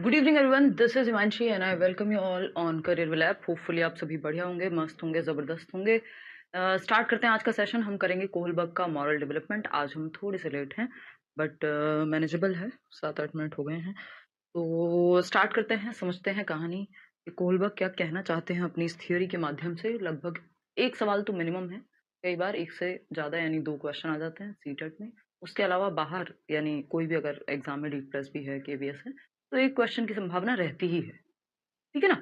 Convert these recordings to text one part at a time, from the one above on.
Good evening everyone, this is Himanshi and I welcome you all on career will app. Hopefully आप सभी बढ़िया होंगे, मस्त होंगे, ज़बरदस्त होंगे। स्टार्ट करते हैं आज का सेशन। हम करेंगे कोहलबर्ग का मॉरल डेवलपमेंट। आज हम थोड़े से लेट हैं बट मैनेजेबल है, 7-8 मिनट हो गए हैं। तो स्टार्ट करते हैं, समझते हैं कहानी कि कोहलबर्ग क्या कहना चाहते हैं अपनी इस थियोरी के माध्यम से। लगभग एक सवाल तो मिनिमम है, कई बार एक से ज़्यादा यानी 2 क्वेश्चन आ जाते हैं सीटेट में। उसके अलावा बाहर यानी कोई भी अगर एग्जाम में डीप प्रेस भी है, केवीएस है, तो एक क्वेश्चन की संभावना रहती ही है। ठीक है ना?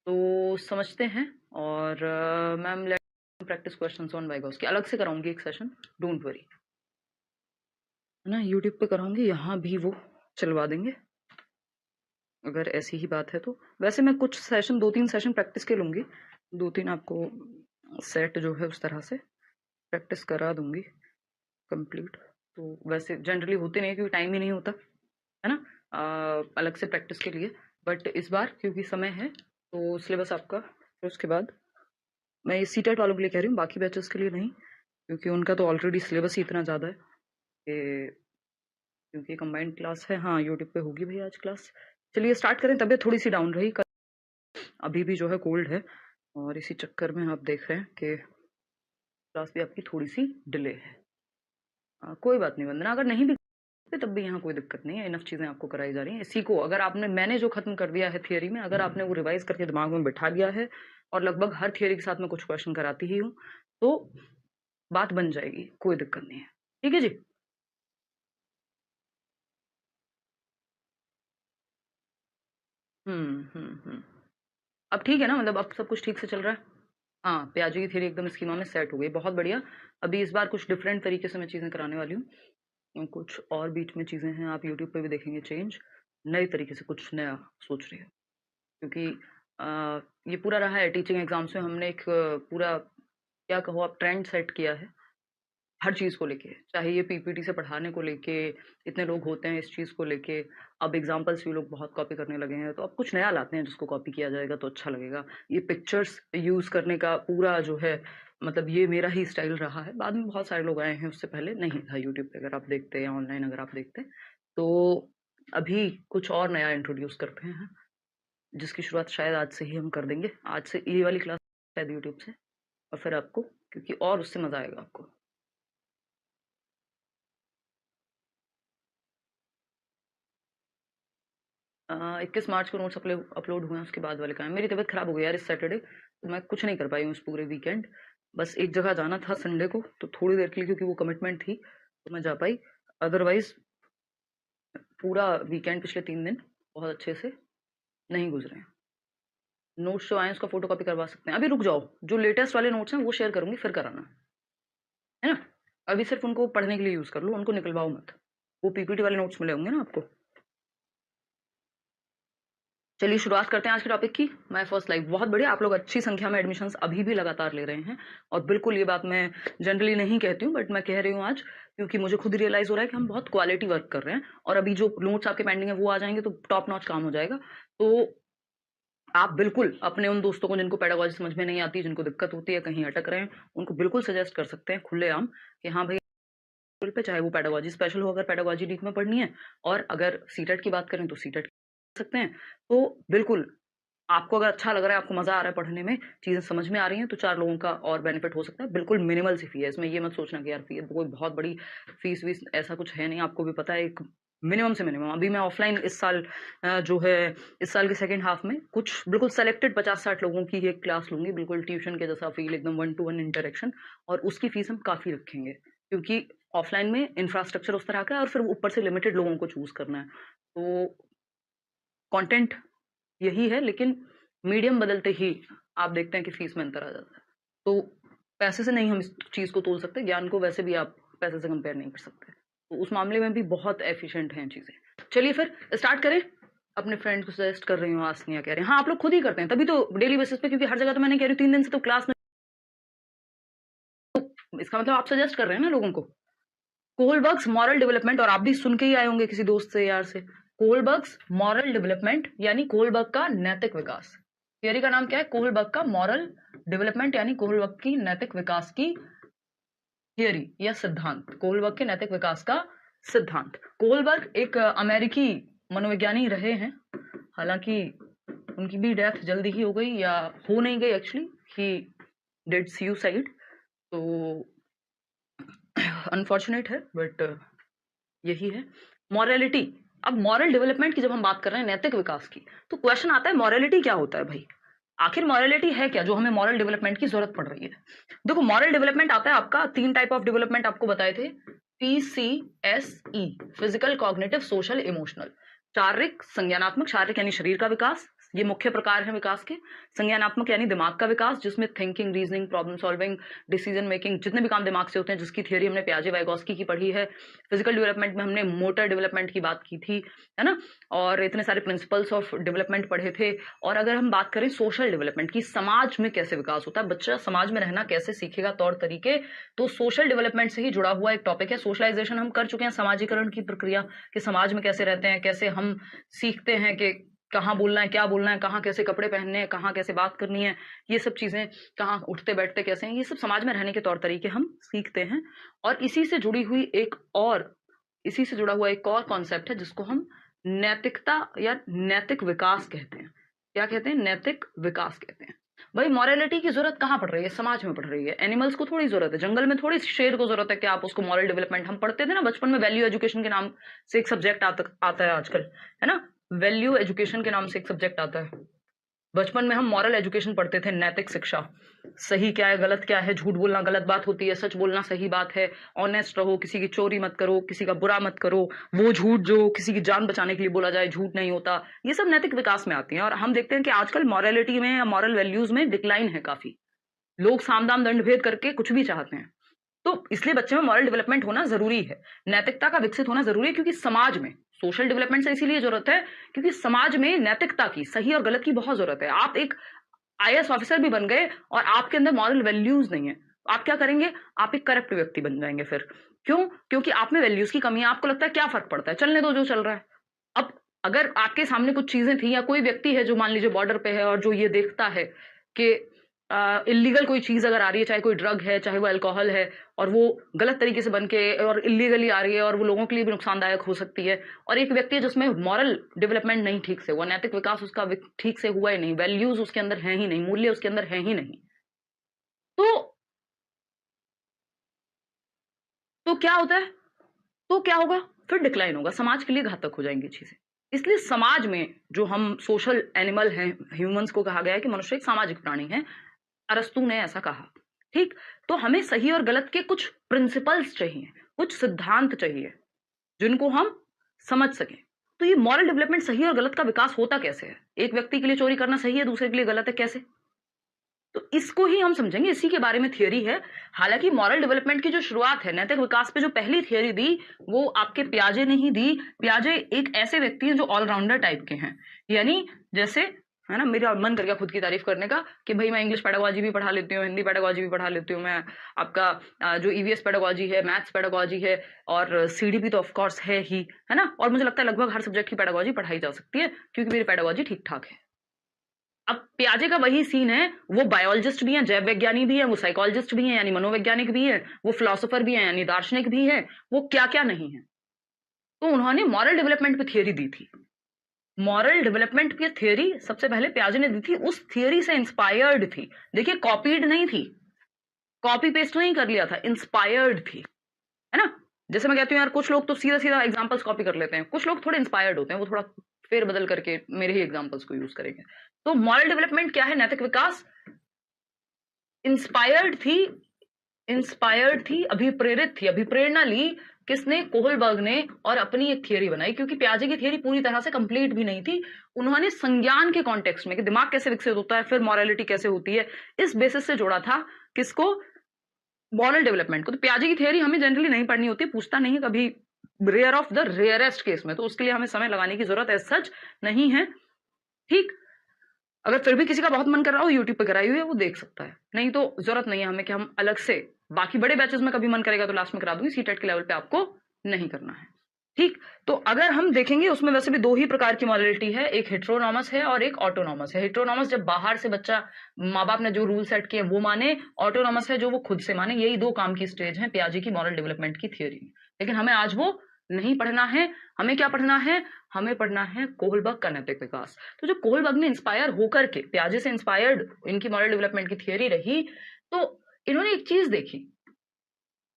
तो समझते हैं। और ma'am let practice questions on Vygotsky. अलग से कराऊंगी एक सेशन, डोंट वरी, है ना। यूट्यूब पे कराऊंगी, यहाँ भी वो चलवा देंगे अगर ऐसी ही बात है तो। वैसे मैं कुछ सेशन 2-3 सेशन प्रैक्टिस के लूंगी, 2-3 आपको सेट जो है उस तरह से प्रैक्टिस करा दूंगी कंप्लीट। तो वैसे जनरली होते नहीं क्योंकि टाइम ही नहीं होता, है ना, अलग से प्रैक्टिस के लिए। बट इस बार क्योंकि समय है तो सिलेबस आपका, फिर उसके बाद मैं ये सीटेट वालों के लिए कह रही हूँ, बाकी बैचेस के लिए नहीं, क्योंकि उनका तो ऑलरेडी सिलेबस ही इतना ज़्यादा है कि, क्योंकि कंबाइंड क्लास है। हाँ, यूट्यूब पे होगी भाई आज क्लास। चलिए स्टार्ट करें। तबीयत थोड़ी सी डाउन रही, अभी भी जो है कोल्ड है, और इसी चक्कर में आप देख रहे हैं कि क्लास भी आपकी थोड़ी सी डिले है। कोई बात नहीं वंदना, अगर नहीं भी तब भी यहाँ कोई दिक्कत नहीं है, इनफ चीज़ें आपको कराई जा रही हैं। इसी को अगर मैंने जो खत्म कर दिया है थियरी में, अगर आपने वो रिवाइज करके दिमाग में बिठा लिया है, और लगभग हर थियरी के साथ में कुछ क्वेश्चन कराती ही हूँ, तो बात बन जाएगी, कोई दिक्कत नहीं है। ठीक है जी। अब ठीक है ना, मतलब अब सब कुछ ठीक से चल रहा है। हाँ, प्याजी की थियरी एकदम स्कीमा में सेट हो गई, बहुत बढ़िया। अभी इस बार कुछ डिफरेंट तरीके से मैं चीज़ें कराने वाली हूँ, कुछ और बीच में चीज़ें हैं, आप यूट्यूब पे भी देखेंगे चेंज, नए तरीके से कुछ नया सोच रही हूँ। क्योंकि ये पूरा रहा है टीचिंग एग्जाम्स में, हमने एक पूरा, क्या कहो आप, ट्रेंड सेट किया है हर चीज़ को लेके, चाहे ये पीपीटी से पढ़ाने को लेके, इतने लोग होते हैं इस चीज़ को लेके। अब एग्जाम्पल्स भी लोग बहुत कॉपी करने लगे हैं, तो अब कुछ नया लाते हैं जिसको कॉपी किया जाएगा तो अच्छा लगेगा। ये पिक्चर्स यूज़ करने का पूरा जो है, मतलब ये मेरा ही स्टाइल रहा है। बाद में बहुत सारे लोग आए हैं, उससे पहले नहीं था यूट्यूब पे, अगर आप देखते या ऑनलाइन अगर आप देखते। तो अभी कुछ और नया इंट्रोड्यूस करते हैं, जिसकी शुरुआत शायद आज से ही हम कर देंगे। आज से ये वाली क्लास शायद यूट्यूब से, और फिर आपको, क्योंकि और उससे मज़ा आएगा आपको। 21 मार्च को नोट्स अपलोड हुए हैं, उसके बाद वाले काम। मेरी तबीयत खराब हो गई यार इस सैटरडे, तो मैं कुछ नहीं कर पाई हूँ इस पूरे वीकेंड। बस एक जगह जाना था संडे को, तो थोड़ी देर के लिए, क्योंकि वो कमिटमेंट थी, तो मैं जा पाई। अदरवाइज पूरा वीकेंड पिछले 3 दिन बहुत अच्छे से नहीं गुजरे हैं। नोट्स जो आए उसका फोटो कॉपी करवा सकते हैं। अभी रुक जाओ, जो लेटेस्ट वाले नोट्स हैं वो शेयर करूंगी, फिर कराना, है ना। अभी सिर्फ उनको पढ़ने के लिए यूज कर लो, उनको निकलवाओ मत। वो पीपीटी वाले नोट्स मिले होंगे ना आपको। चलिए शुरुआत करते हैं आज के टॉपिक की। माय फर्स्ट लाइफ, बहुत बढ़िया, आप लोग अच्छी संख्या में एडमिशन्स अभी भी लगातार ले रहे हैं। और बिल्कुल ये बात मैं जनरली नहीं कहती हूँ, बट मैं कह रही हूँ आज, क्योंकि मुझे खुद रियलाइज हो रहा है कि हम बहुत क्वालिटी वर्क कर रहे हैं, और अभी जो नोट्स आपके पेंडिंग है वो आ जाएंगे तो टॉप नॉच काम हो जाएगा। तो आप बिल्कुल अपने उन दोस्तों को जिनको पेडागोजी समझ में नहीं आती, जिनको दिक्कत होती है, कहीं अटक रहे हैं, उनको बिल्कुल सजेस्ट कर सकते हैं खुलेआम कि हाँ भाई पे, चाहे वो पेडागोजी स्पेशल हो, अगर पेडागोजी डीप में पढ़नी है, और अगर सीटेट की बात करें तो सीटेट कर सकते हैं। तो बिल्कुल आपको अगर अच्छा लग रहा है, आपको मजा आ रहा है पढ़ने में, चीजें समझ में आ रही हैं, तो 4 लोगों का और बेनिफिट हो सकता है। बिल्कुल मिनिमल सी फी है इसमें, ये मत सोचना कि यार फी कोई बहुत बड़ी फीस वीस ऐसा कुछ है नहीं, आपको भी पता है। एक मिनिमम से मिनिमम, अभी मैं ऑफलाइन इस साल जो है, इस साल के सेकेंड हाफ में कुछ बिल्कुल सेलेक्टेड 50-60 लोगों की एक क्लास लूंगी, बिल्कुल ट्यूशन के जैसा फील, एकदम 1-to-1 इंटरेक्शन, और उसकी फीस हम काफी रखेंगे, क्योंकि ऑफलाइन में इंफ्रास्ट्रक्चर उस तरह का है, और फिर ऊपर से लिमिटेड लोगों को चूज करना है, तो कंटेंट यही है, लेकिन मीडियम बदलते ही आप देखते हैं कि फीस में अंतर आ जाता है। तो पैसे से नहीं हम इस चीज़ को तोल सकते, ज्ञान को वैसे भी आप पैसे से कंपेयर नहीं कर सकते, तो उस मामले में भी बहुत एफिशिएंट हैं चीज़ें। चलिए फिर स्टार्ट करें। अपने फ्रेंड को सजेस्ट कर रही हूँ, आसनिया कह रहे हैं, हाँ आप लोग खुद ही करते हैं तभी तो, डेली बेसिस पे, क्योंकि हर जगह तो मैंने कह रही हूँ 3 दिन से तो क्लास में, इसका मतलब आप सजेस्ट कर रहे हैं ना लोगों को। कोहलबर्ग्स मॉरल डेवलपमेंट, और आप भी सुन के ही आए होंगे किसी दोस्त से यार से, कोहलबर्ग्स मॉरल डेवलपमेंट यानी कोहलबर्ग का नैतिक विकास। थियरी का नाम क्या है? कोहलबर्ग का मॉरल डेवलपमेंट, यानी कोहलबर्ग की नैतिक विकास की थियरी या सिद्धांत, कोहलबर्ग के नैतिक विकास का सिद्धांत। कोहलबर्ग एक अमेरिकी मनोविज्ञानी रहे हैं, हालांकि उनकी भी डेथ जल्दी ही हो गई, या हो नहीं गई एक्चुअली, ही डिड सुसाइड। तो अनफॉर्चुनेट है, बट यही है मॉरलिटी। अब मॉरल डेवलपमेंट की जब हम बात कर रहे हैं, नैतिक विकास की, तो क्वेश्चन आता है मॉरलिटी क्या होता है भाई? आखिर मॉरलिटी है क्या जो हमें मॉरल डेवलपमेंट की जरूरत पड़ रही है? देखो, मॉरल डेवलपमेंट आता है आपका 3 टाइप ऑफ डेवलपमेंट आपको बताए थे, PCSE, physical, cognitive, social, emotional. शारीरिक, संज्ञानात्मक, शारीरिक यानी शरीर का विकास, ये मुख्य प्रकार है विकास के। संज्ञानात्मक यानी दिमाग का विकास, जिसमें thinking, reasoning, problem solving, decision making, जितने भी काम दिमाग से होते हैं, जिसकी थियरी हमने पियाजे वाइगोस्की की पढ़ी है। फिजिकल डेवलपमेंट में हमने मोटर डेवलपमेंट की बात की थी, है ना, और इतने सारे प्रिंसिपल्स ऑफ डेवलपमेंट पढ़े थे। और अगर हम बात करें सोशल डेवलपमेंट की, समाज में कैसे विकास होता है, बच्चा समाज में रहना कैसे सीखेगा, तौर तरीके, तो सोशल डेवलपमेंट से ही जुड़ा हुआ एक टॉपिक है। सोशलाइजेशन हम कर चुके हैं, समाजीकरण की प्रक्रिया, कि समाज में कैसे रहते हैं, कैसे हम सीखते हैं कि कहाँ बोलना है, क्या बोलना है, कहाँ कैसे कपड़े पहनने हैं, कहाँ कैसे बात करनी है, ये सब चीजें, कहाँ उठते बैठते कैसे हैं, ये सब समाज में रहने के तौर तरीके हम सीखते हैं। और इसी से जुड़ी हुई इसी से जुड़ा हुआ एक और कॉन्सेप्ट है जिसको हम नैतिकता या नैतिक विकास कहते हैं। क्या कहते हैं? नैतिक विकास कहते हैं। भाई मॉरलिटी की जरूरत कहाँ पड़ रही है? समाज में पड़ रही है। एनिमल्स को थोड़ी जरूरत है, जंगल में थोड़ी शेर को जरूरत है कि आप उसको मॉरल डेवलपमेंट, हम पढ़ते थे ना बचपन में, वैल्यू एजुकेशन के नाम से एक सब्जेक्ट आता है आजकल, है ना, वैल्यू एजुकेशन के नाम से एक सब्जेक्ट आता है। बचपन में हम मॉरल एजुकेशन पढ़ते थे, नैतिक शिक्षा, सही क्या है, गलत क्या है, झूठ बोलना गलत बात होती है, सच बोलना सही बात है, ऑनेस्ट रहो, किसी की चोरी मत करो, किसी का बुरा मत करो, वो झूठ जो किसी की जान बचाने के लिए बोला जाए झूठ नहीं होता, ये सब नैतिक विकास में आती है। और हम देखते हैं कि आजकल मॉरलिटी में या मॉरल वैल्यूज में डिक्लाइन है काफी। लोग साम दाम दंड भेद करके कुछ भी चाहते हैं। तो इसलिए बच्चे में मॉरल डेवलपमेंट होना जरूरी है, नैतिकता का विकसित होना जरूरी है, क्योंकि समाज में सोशल डेवलपमेंट से इसीलिए जरूरत है क्योंकि समाज में नैतिकता की, सही और गलत की बहुत जरूरत है। आप एक IAS ऑफिसर भी बन गए और आपके अंदर मॉरल वैल्यूज नहीं है, आप क्या करेंगे? आप एक करप्ट व्यक्ति बन जाएंगे फिर। क्यों? क्योंकि आप में वैल्यूज की कमी है। आपको लगता है क्या फर्क पड़ता है, चलने दो जो चल रहा है। अब अगर आपके सामने कुछ चीजें थी, या कोई व्यक्ति है जो मान लीजिए बॉर्डर पे है और जो ये देखता है कि इलीगल कोई चीज अगर आ रही है, चाहे कोई ड्रग है, चाहे वो अल्कोहल है, और वो गलत तरीके से बन के और इलीगली आ रही है और वो लोगों के लिए भी नुकसानदायक हो सकती है, और एक व्यक्ति है जिसमें मॉरल डेवलपमेंट नहीं ठीक से हुआ, नैतिक विकास उसका ठीक से हुआ ही नहीं, वैल्यूज उसके अंदर है ही नहीं, मूल्य उसके अंदर है ही नहीं, तो क्या होता है? तो क्या होगा? फिर डिक्लाइन होगा, समाज के लिए घातक हो जाएंगी चीजें। इसलिए समाज में जो हम सोशल एनिमल हैं, ह्यूमंस को कहा गया है कि मनुष्य एक सामाजिक प्राणी है, अरस्तु ने ऐसा कहा। ठीक, तो हमें सही और गलत के कुछ प्रिंसिपल्स चाहिए, कुछ सिद्धांत चाहिए जिनको हम समझ सकें। तो ये मॉरल डेवलपमेंट, सही और गलत का विकास होता कैसे है? एक व्यक्ति के लिए चोरी करना सही है, दूसरे के लिए गलत है, कैसे? तो इसको ही हम समझेंगे, इसी के बारे में थियरी है। हालांकि मॉरल डेवलपमेंट की जो शुरुआत है, नैतिक विकास पे जो पहली थियरी दी, वो आपके पियाजे ने ही दी। पियाजे एक ऐसे व्यक्ति हैं जो ऑलराउंडर टाइप के हैं, यानी जैसे, है ना, मेरा मन कर गया खुद की तारीफ करने का कि भाई मैं इंग्लिश पेडागोजी भी पढ़ा लेती हूँ, हिंदी पेडागोजी भी पढ़ा लेती हूँ, मैं आपका जो EVS पेडागोजी है, मैथ्स पेडागोजी है, और CDP तो ऑफ कोर्स है ही, है ना, और मुझे लगता है लगभग हर सब्जेक्ट की पेडागोजी पढ़ाई जा सकती है क्योंकि मेरी पेडागोजी ठीक ठाक है। अब पियाजे का वही सीन है, वो बायोलॉजिस्ट भी हैं, जैव वैज्ञानिक भी हैं, वो साइकोलॉजिस्ट भी हैं यानी मनोवैज्ञानिक भी हैं, वो फिलोसोफर भी हैं यानी दार्शनिक भी हैं, वो क्या क्या नहीं है। तो उन्होंने मॉरल डेवलपमेंट पे थियरी दी थी। मॉरल डेवलपमेंट की थियरी सबसे पहले पियाजे ने दी थी, उस थियरी से इंस्पायर्ड थी। देखिए, कॉपीड नहीं थी, कॉपी पेस्ट नहीं कर लिया था, इंस्पायर्ड थी, है ना। जैसे मैं कहती हूँ यार, कुछ लोग तो सीधा सीधा एग्जांपल्स कॉपी कर लेते हैं, कुछ लोग थोड़े इंस्पायर्ड होते हैं, वो थोड़ा फेर बदल करके मेरे ही एग्जांपल्स को यूज करेंगे। तो मॉरल डेवलपमेंट क्या है? नैतिक विकास। इंस्पायर्ड थी, अभिप्रेरित थी, अभिप्रेरणा ली किसने? कोहलबर्ग ने, और अपनी एक थियरी बनाई, क्योंकि पियाजे की थियरी पूरी तरह से कंप्लीट भी नहीं थी। उन्होंने संज्ञान के कॉन्टेक्स्ट में कि दिमाग कैसे विकसित होता है, फिर मॉरलिटी कैसे होती है, इस बेसिस से जोड़ा था किसको? मॉरल डेवलपमेंट को। तो पियाजे की थियरी हमें जनरली नहीं पढ़नी होती, पूछता नहीं कभी, rare of the rarest case में, तो उसके लिए हमें समय लगाने की जरूरत है सच नहीं है। ठीक, अगर फिर भी किसी का बहुत मन कर रहा हो, यूट्यूब पे कराई हुई है, वो देख सकता है, नहीं तो जरूरत नहीं है हमें कि हम अलग से, बाकी बड़े बैचेस में कभी मन करेगा तो लास्ट में करा दूंगी, सीटेट के लेवल पे आपको नहीं करना है। ठीक, तो अगर हम देखेंगे उसमें वैसे भी 2 ही प्रकार की मॉरलिटी है, एक हेटेरोनॉमस है और एक ऑटोनॉमस है। हेटेरोनॉमस जब बाहर से बच्चा, माँ बाप ने जो रूल सेट किए वो माने, ऑटोनॉमस है जो वो खुद से माने। यही 2 काम की स्टेज है पियाजे की मॉरल डेवलपमेंट की थियरी में, लेकिन हमें आज वो नहीं पढ़ना है। हमें क्या पढ़ना है? हमें पढ़ना है कोहलबर्ग का नैतिक विकास। तो जो कोहलबर्ग ने इंस्पायर होकर के, पियाजे से इंस्पायर्ड इनकी मॉरल डेवलपमेंट की थियरी रही, तो इन्होंने एक चीज देखी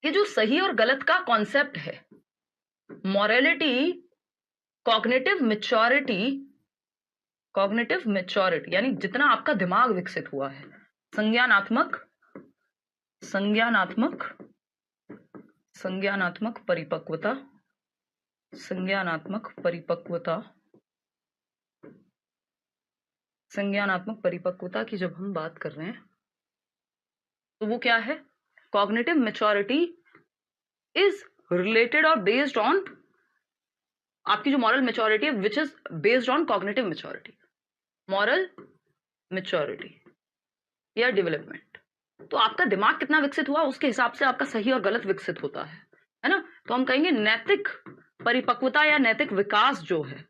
कि जो सही और गलत का कॉन्सेप्ट है, मॉरलिटी, कॉग्निटिव मैच्योरिटी यानी जितना आपका दिमाग विकसित हुआ है, संज्ञानात्मक परिपक्वता, संज्ञानात्मक परिपक्वता की जब हम बात कर रहे हैं तो वो क्या है? कॉग्निटिव मैच्योरिटी इज रिलेटेड और बेस्ड ऑन आपकी जो मॉरल मैच्योरिटी है, which is based on cognitive maturity, moral maturity या डेवलपमेंट। तो आपका दिमाग कितना विकसित हुआ उसके हिसाब से आपका सही और गलत विकसित होता है ना? तो हम कहेंगे नैतिक परिपक्वता या नैतिक विकास जो है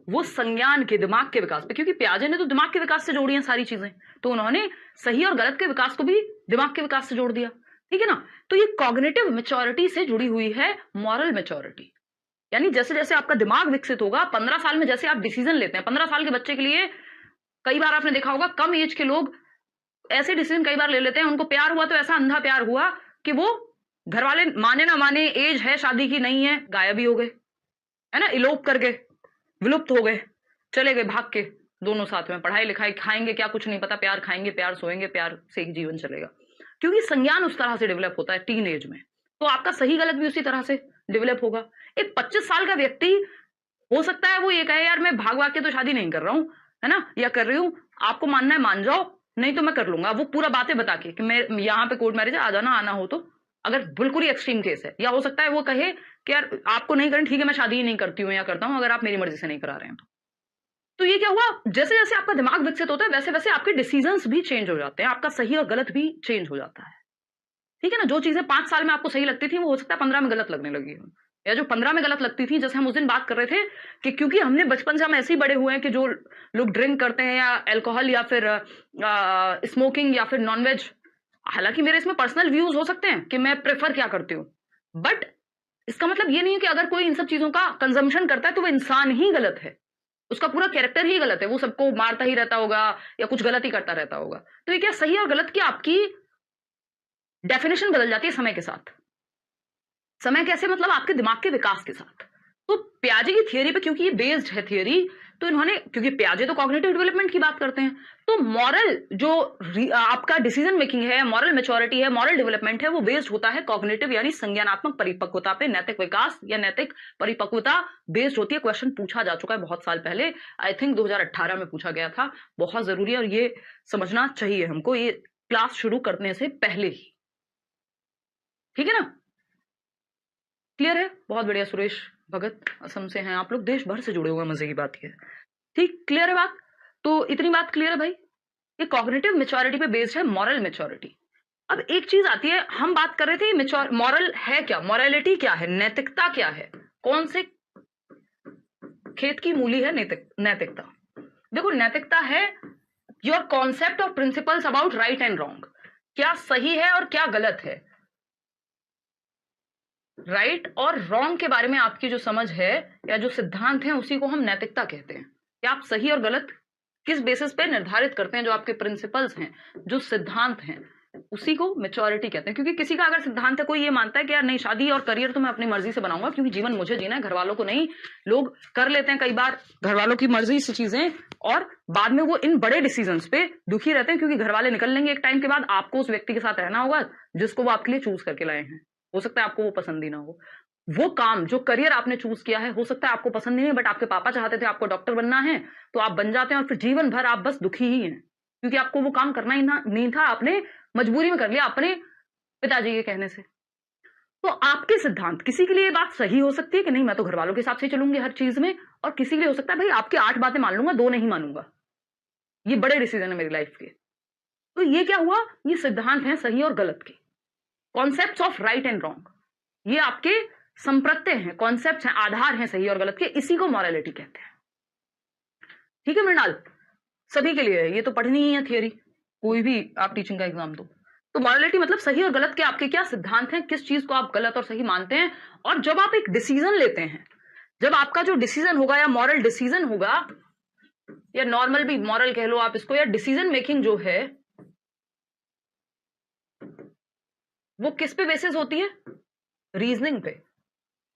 वो संज्ञान के, दिमाग के विकास पे, क्योंकि पियाजे ने तो दिमाग के विकास से जोड़ी हैं सारी चीजें, तो उन्होंने सही और गलत के विकास को भी दिमाग के विकास से जोड़ दिया। ठीक है ना? तो ये कॉग्निटिव मैच्योरिटी से जुड़ी हुई है मॉरल मैच्योरिटी। यानी जैसे जैसे आपका दिमाग विकसित होगा, 15 साल में जैसे आप डिसीजन लेते हैं, 15 साल के बच्चे के लिए कई बार आपने देखा होगा कम एज के लोग ऐसे डिसीजन कई बार ले लेते हैं, उनको प्यार हुआ तो ऐसा अंधा प्यार हुआ कि वो घर वाले माने ना माने, एज है शादी की, नहीं है, गायब ही हो गए, है ना, इलोप कर गए, विलुप्त हो गए, चले गए भाग के, दोनों साथ में पढ़ाई लिखाई, खाएंगे क्या कुछ नहीं पता, प्यार खाएंगे, प्यार सोएंगे, प्यार से ही जीवन चलेगा। क्योंकि संज्ञान उस तरह से डेवलप होता है टीन एज में, तो आपका सही गलत भी उसी तरह से डेवलप होगा। एक 25 साल का व्यक्ति हो सकता है वो ये कहे यार मैं भाग भाग के तो शादी नहीं कर रहा हूं, है ना, या कर रही हूं, आपको मानना है मान जाओ, नहीं तो मैं कर लूंगा, वो पूरा बातें बता के कि मैं यहाँ पे कोर्ट मैरिज है, आ जाना, आना हो तो, अगर बिल्कुल ही एक्सट्रीम केस है। या हो सकता है वो कहे कि यार आपको नहीं करनी, ठीक है मैं शादी ही नहीं करती हूँ या करता हूँ अगर आप मेरी मर्जी से नहीं करा रहे हैं तो ये क्या हुआ, जैसे जैसे आपका दिमाग विकसित होता है वैसे वैसे आपके डिसीजंस भी चेंज हो जाते हैं, आपका सही और गलत भी चेंज हो जाता है। ठीक है ना? जो चीजें 5 साल में आपको सही लगती थी वो हो सकता है 15 में गलत लगने लगी हो, या जो 15 में गलत लगती थी, जैसे हम उस दिन बात कर रहे थे कि क्योंकि हमने बचपन से हम ऐसे ही बड़े हुए हैं कि जो लोग ड्रिंक करते हैं या अल्कोहल या फिर स्मोकिंग या फिर नॉनवेज, हालांकि मेरे इसमें पर्सनल व्यूज हो सकते हैं कि मैं प्रेफर क्या करती हूँ, बट इसका मतलब ये नहीं है कि अगर कोई इन सब चीजों का कंजम्पशन करता है तो वो इंसान ही गलत है, उसका पूरा कैरेक्टर ही गलत है, वो सबको मारता ही रहता होगा या कुछ गलत ही करता रहता होगा। तो ये क्या सही और गलत की आपकी डेफिनेशन बदल जाती है समय के साथ। समय कैसे? मतलब आपके दिमाग के विकास के साथ। तो पियाजे की थियरी पे क्योंकि ये बेस्ड है थियरी, तो इन्होंने, क्योंकि पियाजे तो कॉग्निटिव डेवलपमेंट की बात करते हैं, तो मॉरल जो आपका डिसीजन मेकिंग है, मॉरल मैच्योरिटी है, मॉरल डेवलपमेंट है, वो बेस्ड होता है कॉग्निटिव यानी संज्ञानात्मक परिपक्वता पे। नैतिक विकास या नैतिक परिपक्वता बेस्ड होती है। क्वेश्चन पूछा जा चुका है बहुत साल पहले, आई थिंक 2018 में पूछा गया था। बहुत जरूरी है और ये समझना चाहिए हमको ये क्लास शुरू करने से पहले ही। ठीक है ना? क्लियर है? बहुत बढ़िया। सुरेश भगत असम से हैं आप लोग, देश भर से जुड़े हुए, मजे की बात है। ठीक, क्लियर है बात? तो इतनी बात क्लियर है भाई, ये कॉग्निटिव मैच्योरिटी पे बेस्ड है मॉरल मैच्योरिटी। अब एक चीज आती है, हम बात कर रहे थे मॉरल है क्या, मॉरलिटी क्या है, नैतिकता क्या है, कौन से खेत की मूली है नैतिकता। देखो, नैतिकता है योर कॉन्सेप्ट और principles about right and wrong, क्या सही है और क्या गलत है, राइट और रॉन्ग के बारे में आपकी जो समझ है या जो सिद्धांत है उसी को हम नैतिकता कहते हैं। कि आप सही और गलत किस बेसिस पे निर्धारित करते हैं, जो आपके प्रिंसिपल्स हैं, जो सिद्धांत हैं, उसी को मैच्योरिटी कहते हैं। क्योंकि किसी का अगर सिद्धांत है, कोई ये मानता है कि यार नहीं, शादी और करियर तो मैं अपनी मर्जी से बनाऊंगा क्योंकि जीवन मुझे जीना है, घर वालों को नहीं। लोग कर लेते हैं कई बार घर वालों की मर्जी से चीजें और बाद में वो इन बड़े डिसीजंस पे दुखी रहते हैं क्योंकि घर वाले निकल लेंगे एक टाइम के बाद, आपको उस व्यक्ति के साथ रहना होगा जिसको वो आपके लिए चूज करके लाए हैं। हो सकता है आपको वो पसंद ही ना हो, वो काम जो करियर आपने चूज किया है हो सकता है आपको पसंद नहीं है, बट आपके पापा चाहते थे आपको डॉक्टर बनना है तो आप बन जाते हैं और फिर जीवन भर आप बस दुखी ही हैं क्योंकि आपको वो काम करना ही नहीं था, आपने मजबूरी में कर लिया अपने पिताजी के कहने से। तो आपके सिद्धांत, किसी के लिए ये बात सही हो सकती है कि नहीं मैं तो घर वालों के हिसाब से चलूंगी हर चीज में, और किसी के लिए हो सकता है भाई आपकी 8 बातें मान लूंगा, 2 नहीं मानूंगा, ये बड़े डिसीजन है मेरी लाइफ के। तो ये क्या हुआ, ये सिद्धांत है सही और गलत के, concepts of right and wrong, ये आपके संप्रत्यय हैं, कॉन्सेप्ट्स हैं, आधार हैं सही और गलत के, इसी को मॉरलिटी कहते हैं। ठीक है मृणाल, सभी के लिए ये तो पढ़नी ही है थियरी, कोई भी आप टीचिंग का एग्जाम दो। तो मॉरलिटी मतलब सही और गलत के आपके क्या सिद्धांत हैं, किस चीज को आप गलत और सही मानते हैं। और जब आप एक डिसीजन लेते हैं, जब आपका जो डिसीजन होगा या मॉरल डिसीजन होगा या नॉर्मल भी मॉरल कह लो आप इसको, या डिसीजन मेकिंग जो है वो किस पे बेसिस होती है, रीजनिंग पे।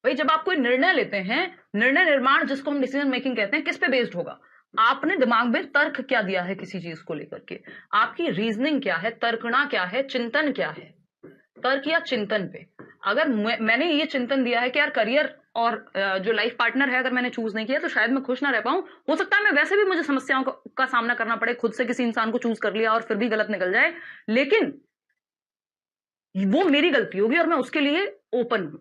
भाई जब आप कोई निर्णय लेते हैं, निर्णय निर्माण जिसको हम डिसीजन मेकिंग कहते हैं, किस पे बेस्ड होगा, आपने दिमाग में तर्क क्या दिया है किसी चीज को लेकर के, आपकी रीजनिंग क्या है, तर्कना क्या है, चिंतन क्या है। तर्क या चिंतन पे अगर मैंने ये चिंतन दिया है कि यार करियर और जो लाइफ पार्टनर है अगर मैंने चूज नहीं किया तो शायद मैं खुश ना रह पाऊं, हो सकता है मैं वैसे भी मुझे समस्याओं का सामना करना पड़े, खुद से किसी इंसान को चूज कर लिया और फिर भी गलत निकल जाए, लेकिन वो मेरी गलती होगी और मैं उसके लिए ओपन हूं,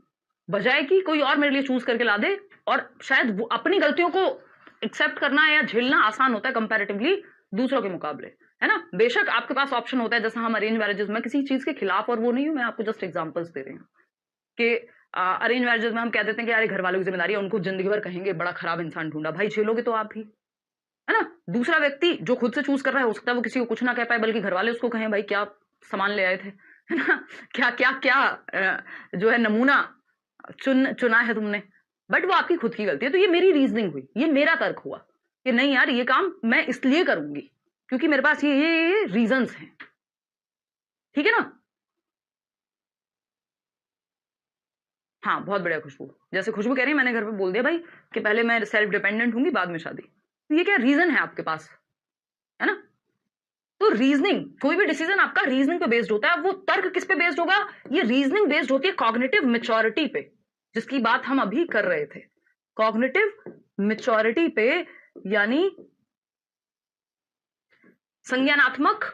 बजाय कि कोई और मेरे लिए चूज करके ला दे। और शायद वो अपनी गलतियों को एक्सेप्ट करना या झेलना आसान होता है कंपैरेटिवली दूसरों के मुकाबले, है ना। बेशक आपके पास ऑप्शन होता है, जैसा हम अरेंज मैरिजेस में, किसी चीज के खिलाफ और वो नहीं हूं, मैं आपको जस्ट एग्जांपल्स दे रही हूँ कि अरेंज मैरिजेस में हम कह देते हैं कि यार घर वालों की जिम्मेदारी है, उनको जिंदगी भर कहेंगे बड़ा खराब इंसान ढूंढा, भाई झेलोगे तो आप भी, है ना। दूसरा व्यक्ति जो खुद से चूज कर रहा है, हो सकता है वो किसी को कुछ ना कह पाए, बल्कि घर वाले उसको कहें भाई क्या सामान ले आए थे, है ना, क्या क्या क्या जो है नमूना चुना है तुमने, बट वो आपकी खुद की गलती है। तो ये मेरी रीजनिंग हुई, ये मेरा तर्क हुआ कि नहीं यार ये काम मैं इसलिए करूंगी क्योंकि मेरे पास ये रीजंस हैं, ठीक है ना। हाँ बहुत बढ़िया खुशबू, जैसे खुशबू कह रही है मैंने घर पे बोल दिया भाई कि पहले मैं सेल्फ डिपेंडेंट हूंगी बाद में शादी, तो ये क्या रीजन है आपके पास, है ना। तो रीजनिंग, कोई भी डिसीजन आपका रीजनिंग पे बेस्ड होता है। वो तर्क किस पे बेस्ड होगा, ये रीजनिंग बेस्ड होती है कॉग्निटिव मैच्योरिटी पे, जिसकी बात हम अभी कर रहे थे, कॉग्निटिव मैच्योरिटी पे, यानी संज्ञानात्मक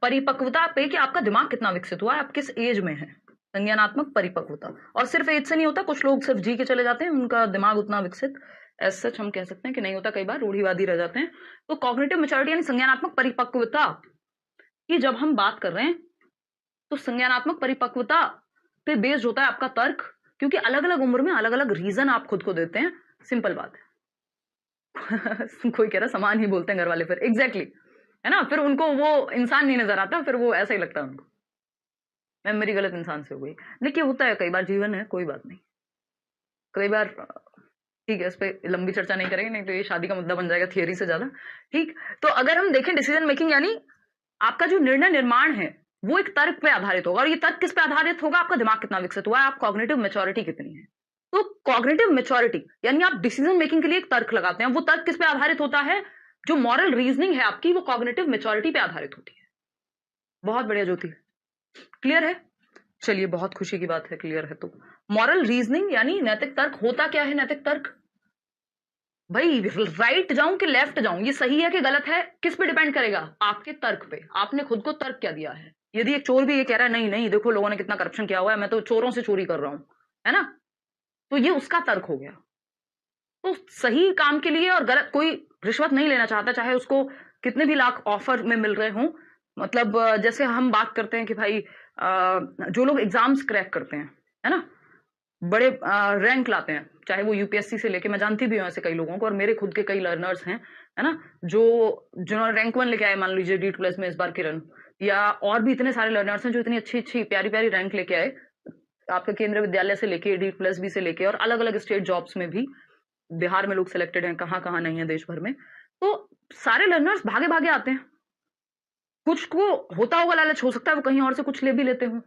परिपक्वता पे कि आपका दिमाग कितना विकसित हुआ है, आप किस एज में है, संज्ञानात्मक परिपक्वता। और सिर्फ एज से नहीं होता, कुछ लोग सिर्फ जी के चले जाते हैं, उनका दिमाग उतना विकसित एज सच हम कह सकते हैं कि नहीं होता, कई बार रूढ़िवादी रह जाते हैं। तो कॉग्निटिव मैच्योरिटी यानी संज्ञानात्मक परिपक्वता की जब हम बात कर रहे हैं, तो संज्ञानात्मक परिपक्वता पे बेस्ड होता है आपका तर्क, क्योंकि अलग अलग उम्र में अलग अलग रीजन आप खुद को देते हैं, सिंपल बात है। कोई कह रहा समान ही बोलते हैं घर वाले, फिर एग्जैक्टली है ना, फिर उनको वो इंसान नहीं नजर आता, फिर वो ऐसा ही लगता है उनको, मैं मेरी गलत इंसान से हो गई। देखिए होता है कई बार, जीवन है कोई बात नहीं, कई बार ठीक है, इस पे लंबी चर्चा नहीं करेंगे, नहीं तो ये शादी का मुद्दा बन जाएगा थियरी से ज्यादा। ठीक, तो अगर हम देखें डिसीजन मेकिंग, यानी आपका जो निर्णय निर्माण है वो एक तर्क पे आधारित होगा, और ये तर्क किस पे आधारित होगा, आपका दिमाग कितना विकसित हुआ है, आप कॉग्निटिव मैच्योरिटी कितनी है। तो कॉग्निटिव मैच्योरिटी यानी आप डिसीजन मेकिंग के लिए एक तर्क लगाते हैं, वो तर्क किस पे आधारित होता है, जो मॉरल रीजनिंग है आपकी वो कॉग्निटिव मैच्योरिटी पे आधारित होती है। बहुत बढ़िया ज्योति, क्लियर है। चलिए बहुत खुशी की बात है, क्लियर है। तो मॉरल रीजनिंग यानी नैतिक तर्क, होता क्या है नैतिक तर्क, भाई राइट जाऊं कि लेफ्ट जाऊं, ये सही है कि गलत है, किस पे डिपेंड करेगा, आपके तर्क पे, आपने खुद को तर्क क्या दिया है। यदि एक चोर भी ये कह रहा है नहीं नहीं देखो लोगों ने कितना करप्शन किया हुआ है, मैं तो चोरों से चोरी कर रहा हूं, है ना, तो ये उसका तर्क हो गया। तो सही काम के लिए और गलत, कोई रिश्वत नहीं लेना चाहता, चाहे उसको कितने भी लाख ऑफर में मिल रहे हों। मतलब जैसे हम बात करते हैं कि भाई जो लोग एग्जाम्स क्रैक करते हैं, है ना, बड़े रैंक लाते हैं, चाहे वो यूपीएससी से लेके, मैं जानती भी हूँ ऐसे कई लोगों को, और मेरे खुद के कई लर्नर्स हैं, है ना, जो जिन्होंने रैंक 1 लेके आए, मान लीजिए D2+ में इस बार किरण, या और भी इतने सारे लर्नर्स हैं जो इतनी अच्छी अच्छी प्यारी प्यारी रैंक लेके आए, आपके केंद्रीय विद्यालय से लेके D+B से लेके, और अलग अलग स्टेट जॉब्स में भी बिहार में लोग सिलेक्टेड हैं, कहाँ कहाँ नहीं है देश भर में। तो सारे लर्नर्स भागे भागे आते हैं, कुछ को होता होगा लालच, हो सकता है वो कहीं और से कुछ ले भी लेते हो,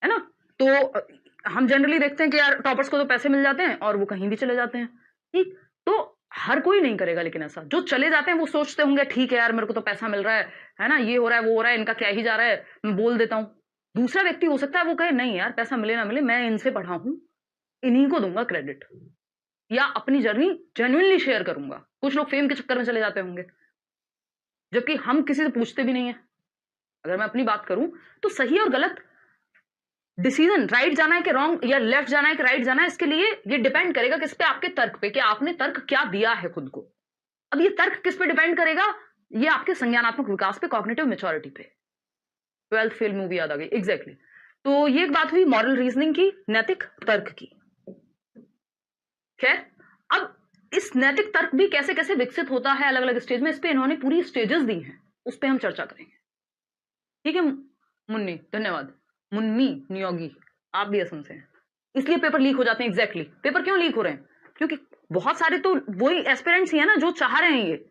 है ना। तो हम जनरली देखते हैं कि यार टॉपर्स को तो पैसे मिल जाते हैं और वो कहीं भी चले जाते हैं, ठीक। तो हर कोई नहीं करेगा, लेकिन ऐसा जो चले जाते हैं वो सोचते होंगे ठीक है यार मेरे को तो पैसा मिल रहा है ना, ये हो रहा है वो हो रहा है, इनका क्या ही जा रहा है, मैं बोल देता हूँ। दूसरा व्यक्ति हो सकता है वो कहे नहीं यार पैसा मिले ना मिले, मैं इनसे पढ़ा हूं, इन्हीं को दूंगा क्रेडिट, या अपनी जर्नी जेन्युइनली शेयर करूंगा। कुछ लोग फेम के चक्कर में चले जाते होंगे, जबकि हम किसी से पूछते भी नहीं है। अगर मैं अपनी बात करूं तो सही और गलत डिसीजन, राइट जाना है कि रॉन्ग, या लेफ्ट जाना है कि राइट जाना है, इसके लिए ये डिपेंड करेगा किस पे, आपके तर्क पे, कि आपने तर्क क्या दिया है खुद को। अब ये तर्क किस पे डिपेंड करेगा, ये आपके संज्ञानात्मक विकास पे, कॉग्निटिव मैच्योरिटी पे। 12th फेल मूवी याद आ गई, एग्जैक्टली। तो ये एक बात हुई मॉरल रीजनिंग की, नैतिक तर्क की। खैर, अब इस नैतिक तर्क भी कैसे कैसे विकसित होता है अलग अलग स्टेज में, इस पे इन्होंने पूरी स्टेजेस दी हैं, उस पे हम चर्चा करेंगे, ठीक है। मुन्नी, धन्यवाद। मुन्नी नियोगी, आप भी असम से हैं। इसलिए पेपर लीक हो जाते हैं। एग्जैक्टली पेपर क्यों लीक हो रहे हैं? क्योंकि बहुत सारे तो वही एस्पिरेंट्स ही है ना जो चाह रहे हैं ये,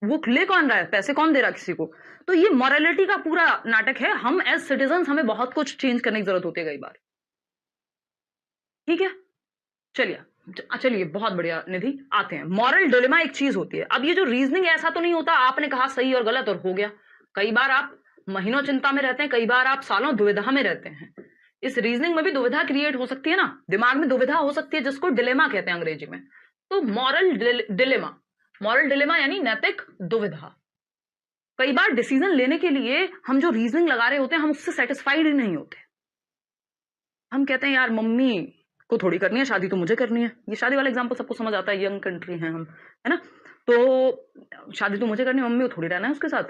वो ले कौन रहा है, पैसे कौन दे रहा है किसी को। तो ये मॉरलिटी का पूरा नाटक है। हम एज सिटीजन हमें बहुत कुछ चेंज करने की जरूरत होती है कई बार। ठीक है, चलिए बहुत बढ़िया निधि, आते हैं। मॉरल डिलेमा एक चीज होती है। अब ये जो रीजनिंग ऐसा तो नहीं होता आपने कहा सही और गलत और हो गया। कई बार आप महीनों चिंता में रहते हैं, कई बार आप सालों दुविधा में रहते हैं। इस रीजनिंग में भी दुविधा क्रिएट हो सकती है ना, दिमाग में दुविधा हो सकती है, जिसको डिलेमा कहते हैं अंग्रेजी में। तो मॉरल डिलेमा यानी नैतिक दुविधा। कई बार डिसीजन लेने के लिए हम जो रीजनिंग लगा रहे होते हैं हम उससे सेटिस्फाइड ही नहीं होते। हम कहते हैं यार मम्मी को थोड़ी करनी है शादी, तो मुझे करनी है। ये शादी वाला एग्जांपल सबको समझ आता है, यंग कंट्री है हम, है ना। तो शादी तो मुझे करनी है, मम्मी को थोड़ी रहना है उसके साथ।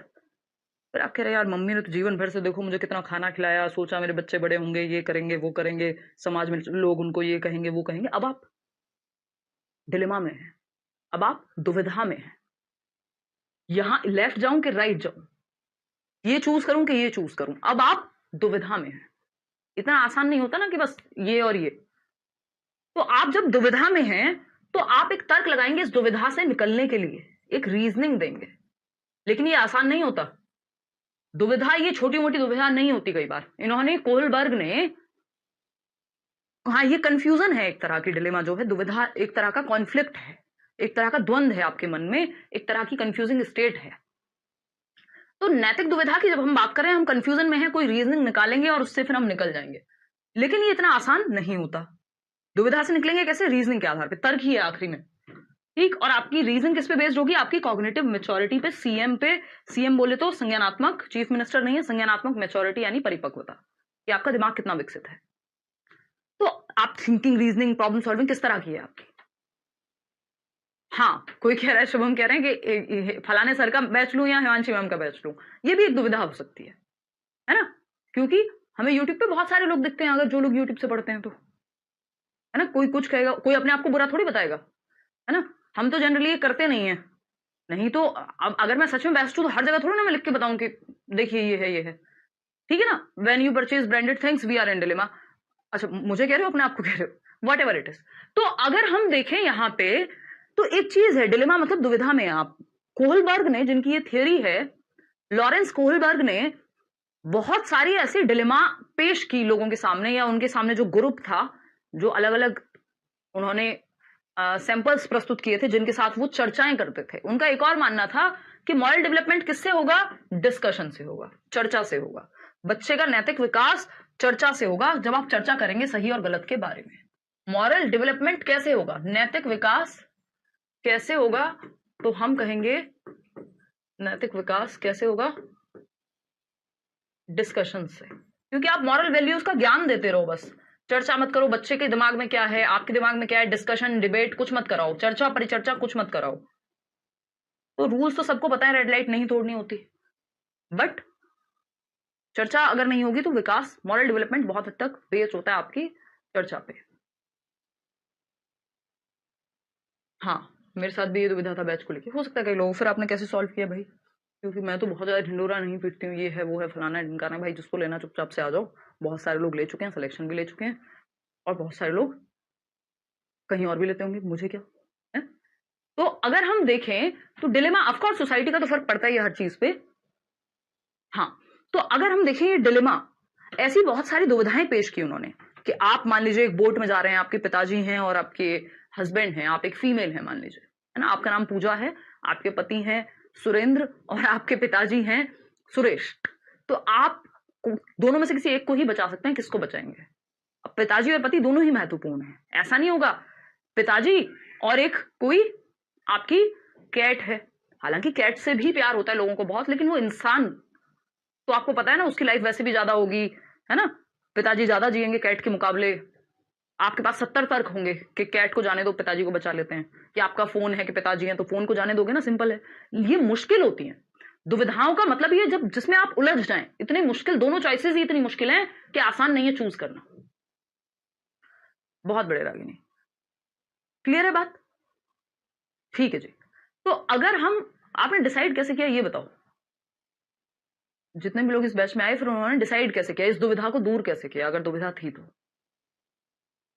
फिर आप कह रहे हैं यार मम्मी ने तो जीवन भर से देखो मुझे कितना खाना खिलाया, सोचा मेरे बच्चे बड़े होंगे, ये करेंगे वो करेंगे, समाज में लोग उनको ये कहेंगे वो कहेंगे। अब आप डिलेमा में हैं, अब आप दुविधा में हैं। यहां लेफ्ट जाऊं कि राइट जाऊं, ये चूज करूं कि ये चूज करूं, अब आप दुविधा में हैं। इतना आसान नहीं होता ना कि बस ये और ये। तो आप जब दुविधा में हैं तो आप एक तर्क लगाएंगे इस दुविधा से निकलने के लिए, एक रीजनिंग देंगे। लेकिन ये आसान नहीं होता। दुविधा ये छोटी मोटी दुविधा नहीं होती। कई बार इन्होंने कोहलबर्ग ने, हाँ ये कंफ्यूजन है एक तरह की, डिलेमा जो है दुविधा एक तरह का कॉन्फ्लिक्ट है, एक तरह का द्वंद है आपके मन में, एक तरह की कंफ्यूजिंग स्टेट है। तो नैतिक दुविधा की जब हम बात करें, हम कंफ्यूजन में हैं, कोई रीजनिंग निकालेंगे और उससे फिर हम निकल जाएंगे। लेकिन ये इतना आसान नहीं होता। दुविधा से निकलेंगे कैसे? रीजनिंग के आधार पे, तर्क ही है आखिरी में। ठीक, और आपकी रीजनिंग किस पे बेस्ड होगी? आपकी कॉग्निटिव मेच्योरिटी पे, सीएम पे। सीएम बोले तो संज्ञानात्मक, चीफ मिनिस्टर नहीं है, संज्ञानात्मक मेच्योरिटी यानी परिपक्वता, कि आपका दिमाग कितना विकसित है। तो आप थिंकिंग, रीजनिंग, प्रॉब्लम सॉल्विंग किस तरह की है आपकी। हाँ, कोई कह रहा है, शुभम कह रहे हैं कि फलाने सर का बैच लूं या हिमांशी मैम का बैच लूं। ये भी एक दुविधा हो सकती है ना। क्योंकि हमें यूट्यूब पे बहुत सारे लोग दिखते हैं, अगर जो लोग यूट्यूब से पढ़ते हैं तो, है ना। कोई कुछ कहेगा, कोई अपने आप को बुरा थोड़ी बताएगा, है ना। हम तो जनरली ये करते नहीं है। नहीं तो अब अगर मैं सच में बेस्ट हूं तो हर जगह थोड़ी ना मैं लिख के बताऊं कि देखिए ये है। ठीक है ना। When you purchase branded things we are in dilemma. अच्छा, मुझे कह रहे हो अपने आप को कह रहे हो, वॉट एवर इट इज। तो अगर हम देखें यहां पे, तो एक चीज है, डिलेमा मतलब दुविधा में आप। कोहलबर्ग ने, जिनकी ये थियरी है, लॉरेंस कोहलबर्ग ने बहुत सारी ऐसी डिलेमा पेश की लोगों के सामने, या उनके सामने जो ग्रुप था, जो अलग अलग उन्होंने सैंपल्स प्रस्तुत किए थे, जिनके साथ वो चर्चाएं करते थे। उनका एक और मानना था कि मॉरल डेवलपमेंट किससे होगा? डिस्कशन से होगा, चर्चा से होगा। बच्चे का नैतिक विकास चर्चा से होगा, जब आप चर्चा करेंगे सही और गलत के बारे में। मॉरल डेवलपमेंट कैसे होगा, नैतिक विकास कैसे होगा? तो हम कहेंगे नैतिक विकास कैसे होगा? डिस्कशन से। क्योंकि आप मॉरल वैल्यूज का ज्ञान देते रहो, बस चर्चा मत करो। बच्चे के दिमाग में क्या है, आपके दिमाग में क्या है, डिस्कशन, डिबेट कुछ मत कराओ, चर्चा परिचर्चा कुछ मत कराओ। तो रूल्स तो सबको पता है, रेड लाइट नहीं तोड़नी होती, बट चर्चा अगर नहीं होगी तो विकास, मॉरल डेवलपमेंट बहुत हद तक बेस्ड होता है आपकी चर्चा पे। हाँ, मेरे साथ भी ये दुविधा था बैच को लेके। हो सकता है कई लोग, फिर आपने कैसे सॉल्व किया भाई? क्योंकि मैं तो बहुत ज्यादा ढिंडोरा नहीं पीटती हूँ, ये है वो है फलाना है ढिमकाना है। भाई जिसको लेना चुपचाप से आ जाओ। बहुत सारे लोग ले चुके हैं, सिलेक्शन भी ले चुके हैं, और बहुत सारे लोग कहीं और भी लेते होंगे, मुझे क्या है। तो अगर हम देखें तो डिलेमा, ऑफकोर्स सोसाइटी का तो फर्क पड़ता ही है हर चीज पे। हाँ, तो अगर हम देखें ये डिलेमा, ऐसी बहुत सारी दुविधाएं पेश की उन्होंने, कि आप मान लीजिए एक बोट में जा रहे हैं, आपके पिताजी हैं और आपके हस्बैंड हैं, आप एक फीमेल हैं मान लीजिए, है ना। आपका नाम पूजा है, आपके पति हैं सुरेंद्र, और आपके पिताजी हैं सुरेश। तो आप दोनों में से किसी एक को ही बचा सकते हैं, किसको बचाएंगे? अब पिताजी और पति दोनों ही महत्वपूर्ण है। ऐसा नहीं होगा पिताजी और एक कोई आपकी कैट है, हालांकि कैट से भी प्यार होता है लोगों को बहुत, लेकिन वो इंसान, तो आपको पता है ना उसकी लाइफ वैसे भी ज्यादा होगी, है ना। पिताजी ज्यादा जिएंगे कैट के मुकाबले। आपके पास 70 तर्क होंगे कि कैट को जाने दो, पिताजी को बचा लेते हैं। कि आपका फोन है कि पिताजी हैं, तो फोन को जाने दोगे ना, सिंपल है। ये मुश्किल होती है दुविधाओं का मतलब, ये जब जिसमें आप उलझ जाएं। इतनी मुश्किल, दोनों चॉइसेस ही इतनी मुश्किल है कि आसान नहीं है चूज करना। बहुत बड़े रागिनी, क्लियर है बात? ठीक है जी। तो अगर हम, आपने डिसाइड कैसे किया ये बताओ। जितने भी लोग इस बैच में आए फिर उन्होंने डिसाइड कैसे किया, इस दुविधा को दूर कैसे किया, अगर दुविधा थी तो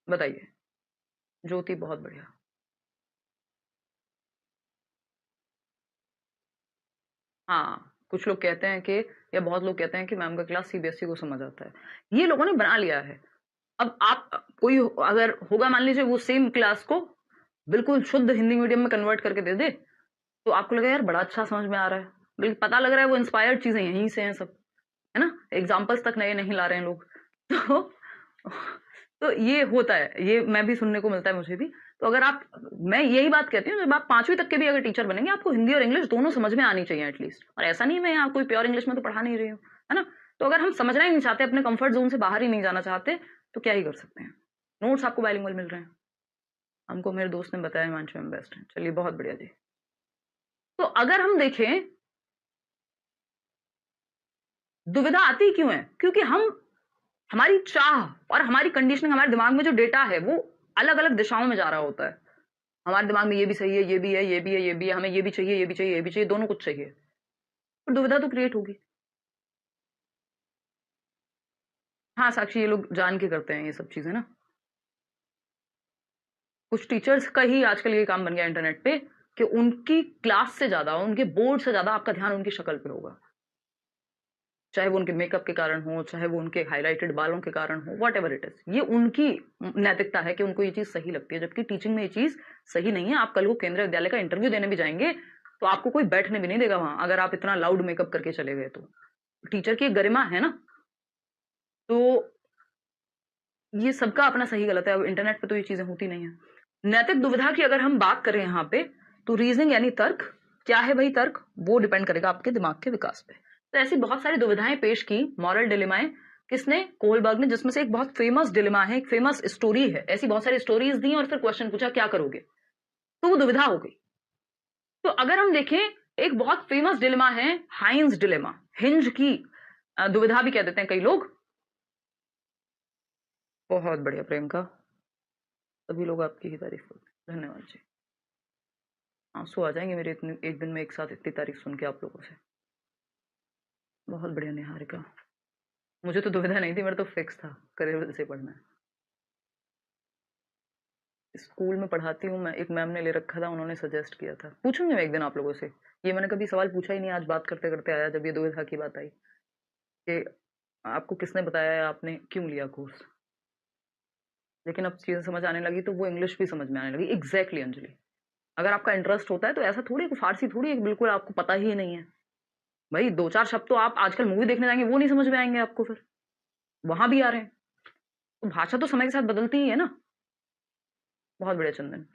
बताइए। ज्योति बहुत बढ़िया। हाँ, कुछ लोग कहते हैं कि, या बहुत लोग कहते हैं कि मैम का क्लास सीबीएसई को समझ आता है। ये लोगों ने बना लिया है। अब आप कोई अगर होगा मान लीजिए वो सेम क्लास को बिल्कुल शुद्ध हिंदी मीडियम में कन्वर्ट करके दे दे, तो आपको लगेगा यार बड़ा अच्छा समझ में आ रहा है, बल्कि पता लग रहा है वो इंस्पायर्ड चीजें यहीं से हैं सब, है ना, एग्जाम्पल्स तक नए नहीं ला रहे हैं लोग। तो तो ये होता है, ये मैं भी सुनने को मिलता है मुझे भी। तो अगर आप, मैं यही बात कहती हूँ, जब आप 5वीं तक के भी अगर टीचर बनेंगे आपको हिंदी और इंग्लिश दोनों समझ में आनी चाहिए एटलीस्ट। और ऐसा नहीं मैं यहाँ कोई प्योर इंग्लिश में तो पढ़ा नहीं रही हूँ, है ना। तो अगर हम समझना ही नहीं चाहते, अपने कंफर्ट जोन से बाहर ही नहीं जाना चाहते, तो क्या ही कर सकते हैं। नोट्स आपको बाइलिंगुअल मिल रहे हैं, हमको मेरे दोस्त ने बताया हिमांशु मैम बेस्ट है। चलिए बहुत बढ़िया जी। तो अगर हम देखें दुविधा आती क्यों है, क्योंकि हम, हमारी चाह और हमारी कंडीशनिंग, हमारे दिमाग में जो डेटा है वो अलग अलग दिशाओं में जा रहा होता है। हमारे दिमाग में ये भी सही है, ये भी है, ये भी है, ये भी है, हमें ये भी चाहिए, ये भी चाहिए, ये भी चाहिए, दोनों कुछ चाहिए, तो दुविधा तो क्रिएट होगी। हाँ साक्षी, ये लोग जान के करते हैं ये सब चीजें ना। कुछ टीचर्स का ही आजकल ये काम बन गया इंटरनेट पे कि उनकी क्लास से ज्यादा, उनके बोर्ड से ज्यादा आपका ध्यान उनकी शक्ल पे होगा, चाहे वो उनके मेकअप के कारण हो, चाहे वो उनके हाईलाइटेड बालों के कारण हो, वॉट एवर इट इज। ये उनकी नैतिकता है कि उनको ये चीज सही लगती है, जबकि टीचिंग में ये चीज सही नहीं है। आप कल को केंद्रीय विद्यालय का इंटरव्यू देने भी जाएंगे तो आपको कोई बैठने भी नहीं देगा वहां, अगर आप इतना लाउड मेकअप करके चले गए तो। टीचर की एक गरिमा है ना। तो ये सबका अपना सही गलत है, अब इंटरनेट पे तो ये चीजें होती नहीं है। नैतिक दुविधा की अगर हम बात करें यहाँ पे, तो रीजनिंग यानी तर्क, क्या है भाई तर्क, वो डिपेंड करेगा आपके दिमाग के विकास पे। तो ऐसी बहुत सारी दुविधाएं पेश की, मॉरल डिलेमाएं, किसने, कोहलबर्ग ने, जिसमें से एक बहुत फेमस डिलेमा है, एक फेमस स्टोरी है। ऐसी बहुत सारी स्टोरीज दी और फिर क्वेश्चन पूछा क्या करोगे, तो वो दुविधा हो गई। तो अगर हम देखें, एक बहुत फेमस डिलेमा है हाइंज डिलेमा, हिंज की दुविधा भी कह देते हैं कई लोग। बहुत बढ़िया प्रियंका, सभी लोग आपकी ही तारीफ करते हैं, धन्यवाद जी। आंसू आ जाएंगे मेरे इतने एक दिन में एक साथ इतनी तारीफ सुन के आप लोगों से। बहुत बढ़िया निहारिका, मुझे तो दुविधा नहीं थी, मेरा तो फिक्स था करियर से पढ़ना है। स्कूल में पढ़ाती हूँ मैं, एक मैम ने ले रखा था, उन्होंने सजेस्ट किया था। पूछूंगी मैं एक दिन आप लोगों से, ये मैंने कभी सवाल पूछा ही नहीं, आज बात करते करते आया जब ये दुविधा की बात आई कि आपको किसने बताया है, आपने क्यों लिया कोर्स। लेकिन अब चीजें समझ आने लगी, तो वो इंग्लिश भी समझ में आने लगी। एग्जैक्टली अंजलि, अगर आपका इंटरेस्ट होता है तो ऐसा थोड़ी, फारसी थोड़ी एक बिल्कुल आपको पता ही नहीं है। भाई 2-4 शब्द तो आप आजकल मूवी देखने जाएंगे वो नहीं समझ में आएंगे आपको, फिर वहां भी आ रहे हैं। तो भाषा तो समय के साथ बदलती ही है ना। बहुत बढ़िया चंदन,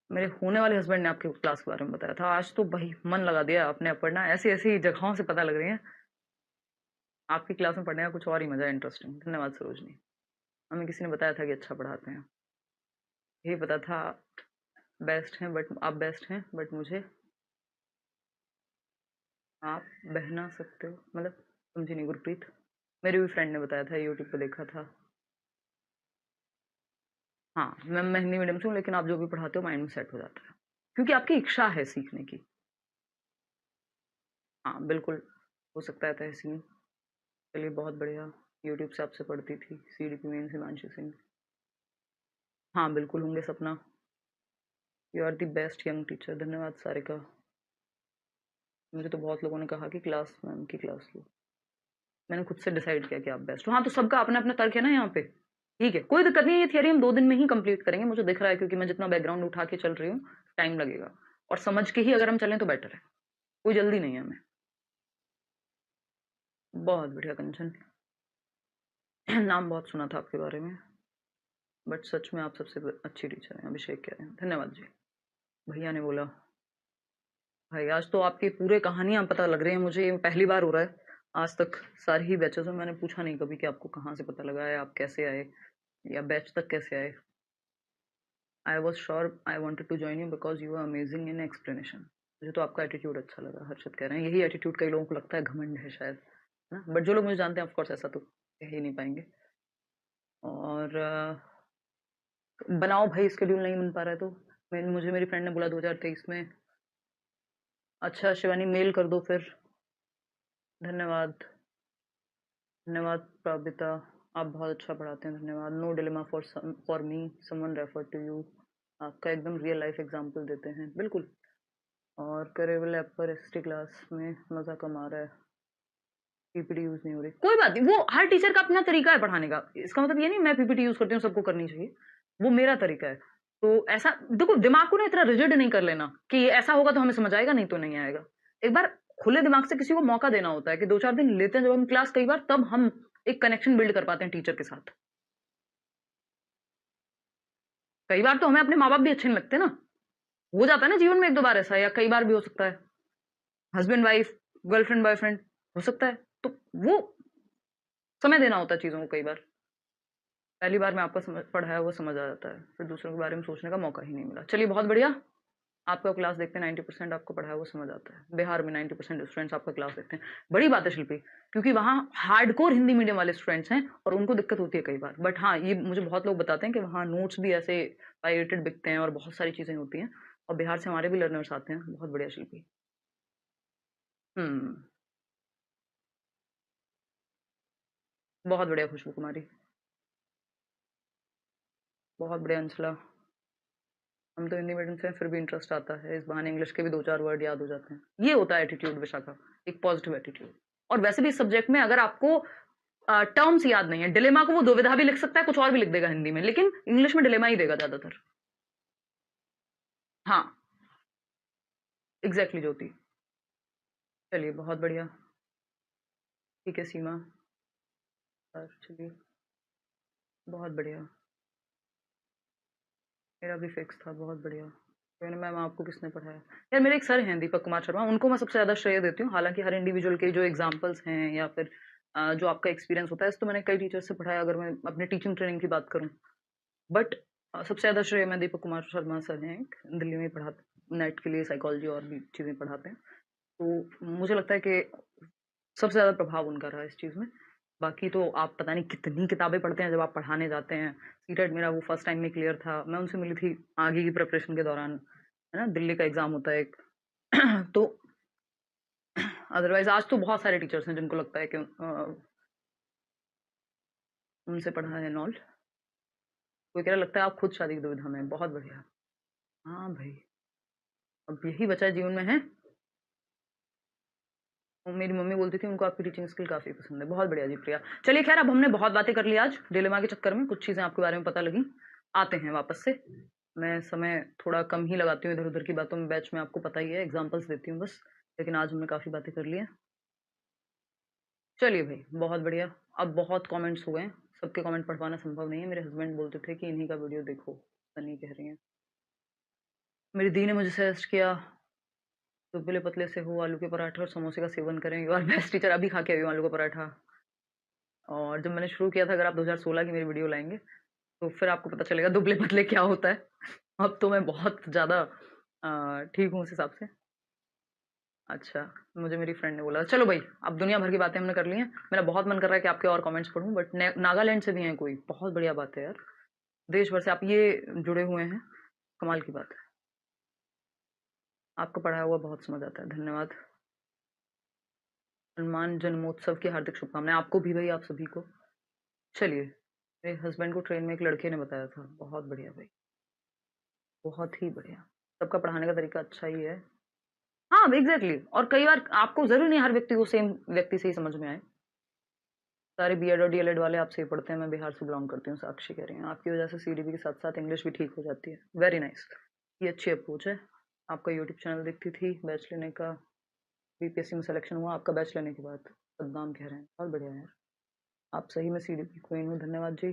मेरे होने वाले हस्बैंड ने आपके क्लास के बारे में बताया था। आज तो भाई मन लगा दिया आपने पढ़ना, ऐसी ऐसी जगहों से पता लग रही है आपकी क्लास में पढ़ने का कुछ और ही मजा है, इंटरेस्टिंग। धन्यवाद सरोजनी, हमें किसी ने बताया था कि अच्छा पढ़ाते हैं, यही पता था बेस्ट हैं, बट आप बेस्ट हैं, बट मुझे आप बहना सकते हो, मतलब समझी नहीं गुरप्रीत। मेरे भी फ्रेंड ने बताया था, यूट्यूब पे देखा था। हाँ मैं हिंदी मीडियम से हूँ, लेकिन आप जो भी पढ़ाते हो माइंड में सेट हो जाता है, क्योंकि आपकी इच्छा है सीखने की। हाँ बिल्कुल, हो सकता है तहसीन। चलिए बहुत बढ़िया, यूट्यूब से आपसे पढ़ती थी, CDP मेन हिमांशु सिंह। हाँ बिल्कुल होंगे Sapna, you are the best young teacher. धन्यवाद सारिका, मुझे तो बहुत लोगों ने कहा कि क्लास मैम की क्लास लो, मैंने खुद से डिसाइड किया कि आप बेस्ट हो। हाँ तो सबका अपना अपना तर्क है ना यहाँ पे, ठीक है, कोई दिक्कत नहीं है। ये थियरी हम 2 दिन में ही कंप्लीट करेंगे, मुझे दिख रहा है, क्योंकि मैं जितना बैकग्राउंड उठा के चल रही हूँ टाइम लगेगा, और समझ के ही अगर हम चलें तो बेटर है, कोई जल्दी नहीं है हमें। बहुत बढ़िया कंचन, नाम बहुत सुना था आपके बारे में, बट सच में आप सबसे अच्छी टीचर हैं, अभिषेक कह रहे हैं। धन्यवाद जी। भैया ने बोला, भाई आज तो आपकी पूरे कहानियां पता लग रही हैं मुझे, ये पहली बार हो रहा है। आज तक सारी ही बैचेस में मैंने पूछा नहीं कभी कि आपको कहाँ से पता लगा है, आप कैसे आए, या बैच तक कैसे आए। I was sure I wanted to join you because you are amazing in explanation. मुझे तो आपका एटीट्यूड अच्छा लगा, हर्षद कह रहे हैं। यही एटीट्यूड कई लोगों को लगता है घमंड है शायद, है ना, बट जो लोग मुझे जानते हैं ऑफकोर्स ऐसा तो कह ही नहीं पाएंगे। और बनाओ भाई, स्केड्यूल नहीं बन पा रहा है तो मुझे मेरी फ्रेंड ने बोला 2023 में। अच्छा शिवानी, मेल कर दो फिर। धन्यवाद, धन्यवाद प्रबिता, आप बहुत अच्छा पढ़ाते हैं, धन्यवाद। No dilemma for me, someone refer to you. आपका एकदम रियल लाइफ एग्जांपल देते हैं, बिल्कुल। और करेबल ऐप पर एसटी क्लास में मज़ा कम आ रहा है, पीपीटी यूज़ नहीं हो रही। कोई बात नहीं, वो हर टीचर का अपना तरीका है पढ़ाने का। इसका मतलब ये नहीं मैं पीपीटी यूज़ करती हूँ सबको करनी चाहिए, वो मेरा तरीका है। तो ऐसा देखो, दिमाग को ना इतना रिजिड नहीं कर लेना कि ऐसा होगा तो हमें समझ आएगा, नहीं तो नहीं आएगा। एक बार खुले दिमाग से किसी को मौका देना होता है कि 2-4 दिन लेते हैं जब हम क्लास, कई बार तब हम एक कनेक्शन बिल्ड कर पाते हैं टीचर के साथ। कई बार तो हमें अपने माँ-बाप भी अच्छे नहीं लगते ना, हो जाता है ना जीवन में 1-2 बार ऐसा, या कई बार भी हो सकता है, हस्बैंड वाइफ, गर्लफ्रेंड बॉयफ्रेंड हो सकता है। तो वो समय देना होता है चीज़ों को कई बार। पहली बार में आपका पढ़ाया वो समझ आ जाता है, फिर दूसरों के बारे में सोचने का मौका ही नहीं मिला। चलिए बहुत बढ़िया, आपका क्लास देखते हैं 90% आपको पढ़ाया वो समझ आता है। बिहार में 90% स्टूडेंट्स आपका क्लास देखते हैं, बड़ी बात है शिल्पी, क्योंकि वहाँ हार्डकोर हिंदी मीडियम वाले स्टूडेंट्स हैं और उनको दिक्कत होती है कई बार। बट हाँ, ये मुझे बहुत लोग बताते हैं कि वहाँ नोट्स भी ऐसे पायरेटेड बिकते हैं और बहुत सारी चीज़ें होती हैं, और बिहार से हमारे भी लर्नर्स आते हैं। बहुत बढ़िया शिल्पी। बहुत बढ़िया खुशबू कुमारी, बहुत बढ़िया अंशला। हम तो हिंदी मीडियम से हैं, फिर भी इंटरेस्ट आता है, इस बहाने इंग्लिश के भी 2-4 वर्ड याद हो जाते हैं। ये होता है एटीट्यूड विशाखा, एक पॉजिटिव एटीट्यूड। और वैसे भी इस सब्जेक्ट में अगर आपको टर्म्स याद नहीं है, डिलेमा को वो दुविधा भी लिख सकता है, कुछ और भी लिख देगा हिंदी में, लेकिन इंग्लिश में डिलेमा ही देगा ज्यादातर। हाँ, एग्जैक्टली ज्योति। चलिए बहुत बढ़िया, ठीक है सीमा सर, चलिए बहुत बढ़िया। मेरा भी फिक्स था, बहुत बढ़िया। मैंने मैम आपको किसने पढ़ाया? यार मेरे एक सर हैं दीपक कुमार शर्मा, उनको मैं सबसे ज़्यादा श्रेय देती हूँ। हालांकि हर इंडिविजुअल के जो एग्जांपल्स हैं या फिर जो आपका एक्सपीरियंस होता है, इस तो मैंने कई टीचर्स से पढ़ाया अगर मैं अपने टीचिंग ट्रेनिंग की बात करूँ। बट सबसे ज़्यादा श्रेय मैं दीपक कुमार शर्मा सर हैं, दिल्ली में पढ़ाते, नेट के लिए साइकोलॉजी और भी चीज़ें पढ़ाते हैं। तो मुझे लगता है कि सबसे ज़्यादा प्रभाव उनका रहा इस चीज़ में। बाकी तो आप पता नहीं कितनी किताबें पढ़ते हैं जब आप पढ़ाने जाते हैं। सीटेट मेरा वो फर्स्ट टाइम में क्लियर था, मैं उनसे मिली थी आगे की प्रिपरेशन के दौरान, है ना, दिल्ली का एग्ज़ाम होता है एक। तो अदरवाइज़ आज तो बहुत सारे टीचर्स हैं जिनको लगता है कि उनसे पढ़ा है एंड ऑल। कोई कह रहा लगता है आप खुद शादी की दुविधा में हैं, बहुत बढ़िया। हाँ भाई, अब यही बचा है जीवन में, है। मेरी मम्मी बोलती थी उनको आपकी टीचिंग स्किल काफ़ी पसंद है। बहुत बढ़िया जी प्रिया। चलिए खैर, अब हमने बहुत बातें कर ली आज डिलेमा के चक्कर में, कुछ चीज़ें आपके बारे में पता लगी। आते हैं वापस से, मैं समय थोड़ा कम ही लगाती हूँ इधर उधर की बातों में, बैच में आपको पता ही है, एग्जाम्पल्स देती हूँ बस, लेकिन आज हमने काफ़ी बातें कर ली हैं। चलिए भाई बहुत बढ़िया। अब बहुत कमेंट्स हुए हैं, सबके कमेंट पढ़ पाना संभव नहीं है। मेरे हस्बैंड बोलते थे कि इन्हीं का वीडियो देखो, सनी कह रही हैं। मेरी दी ने मुझे सजेस्ट किया दुबले पतले से हो, आलू के पराठे और समोसे का सेवन करें, यू आर बेस्ट टीचर। अभी खा के आई हूँ आलू का पराठा। और जब मैंने शुरू किया था, अगर आप 2016 की मेरी वीडियो लाएंगे तो फिर आपको पता चलेगा दुबले पतले क्या होता है। अब तो मैं बहुत ज़्यादा ठीक हूँ उस हिसाब से। अच्छा, मुझे मेरी फ्रेंड ने बोला। चलो भाई, अब दुनिया भर की बातें हमने कर ली हैं। मेरा बहुत मन कर रहा है कि आपके और कमेंट्स पढ़ूं, बट नागालैंड से भी हैं कोई, बहुत बढ़िया बात है यार। देश भर से आप ये जुड़े हुए हैं, कमाल की बात है। आपका पढ़ाया हुआ बहुत समझ आता है, धन्यवाद। हनुमान जन्मोत्सव की हार्दिक शुभकामनाएं आपको भी भाई, आप सभी को। चलिए, मेरे हस्बैंड को ट्रेन में एक लड़के ने बताया था, बहुत बढ़िया भाई, बहुत ही बढ़िया। सबका पढ़ाने का तरीका अच्छा ही है। हाँ एग्जैक्टली, और कई बार आपको जरूरी नहीं हर व्यक्ति को सेम व्यक्ति से ही समझ में आए। सारे बीएड और डीएलएड वाले आपसे ही पढ़ते हैं। मैं बिहार से बिलोंग करती हूँ, साक्षी कह रही हैं। आपकी वजह से सीडीपी के साथ साथ इंग्लिश भी ठीक हो जाती है, वेरी नाइस। ये अच्छी अप्रोच है। आपका यूट्यूब चैनल देखती थी, बैच लेने का, बीपीएससी में सिलेक्शन हुआ आपका बैच लेने के बाद, सद्दाम कह रहे हैं, बहुत बढ़िया यार, आप सही में सीडीपी क्वीन हो, धन्यवाद जी।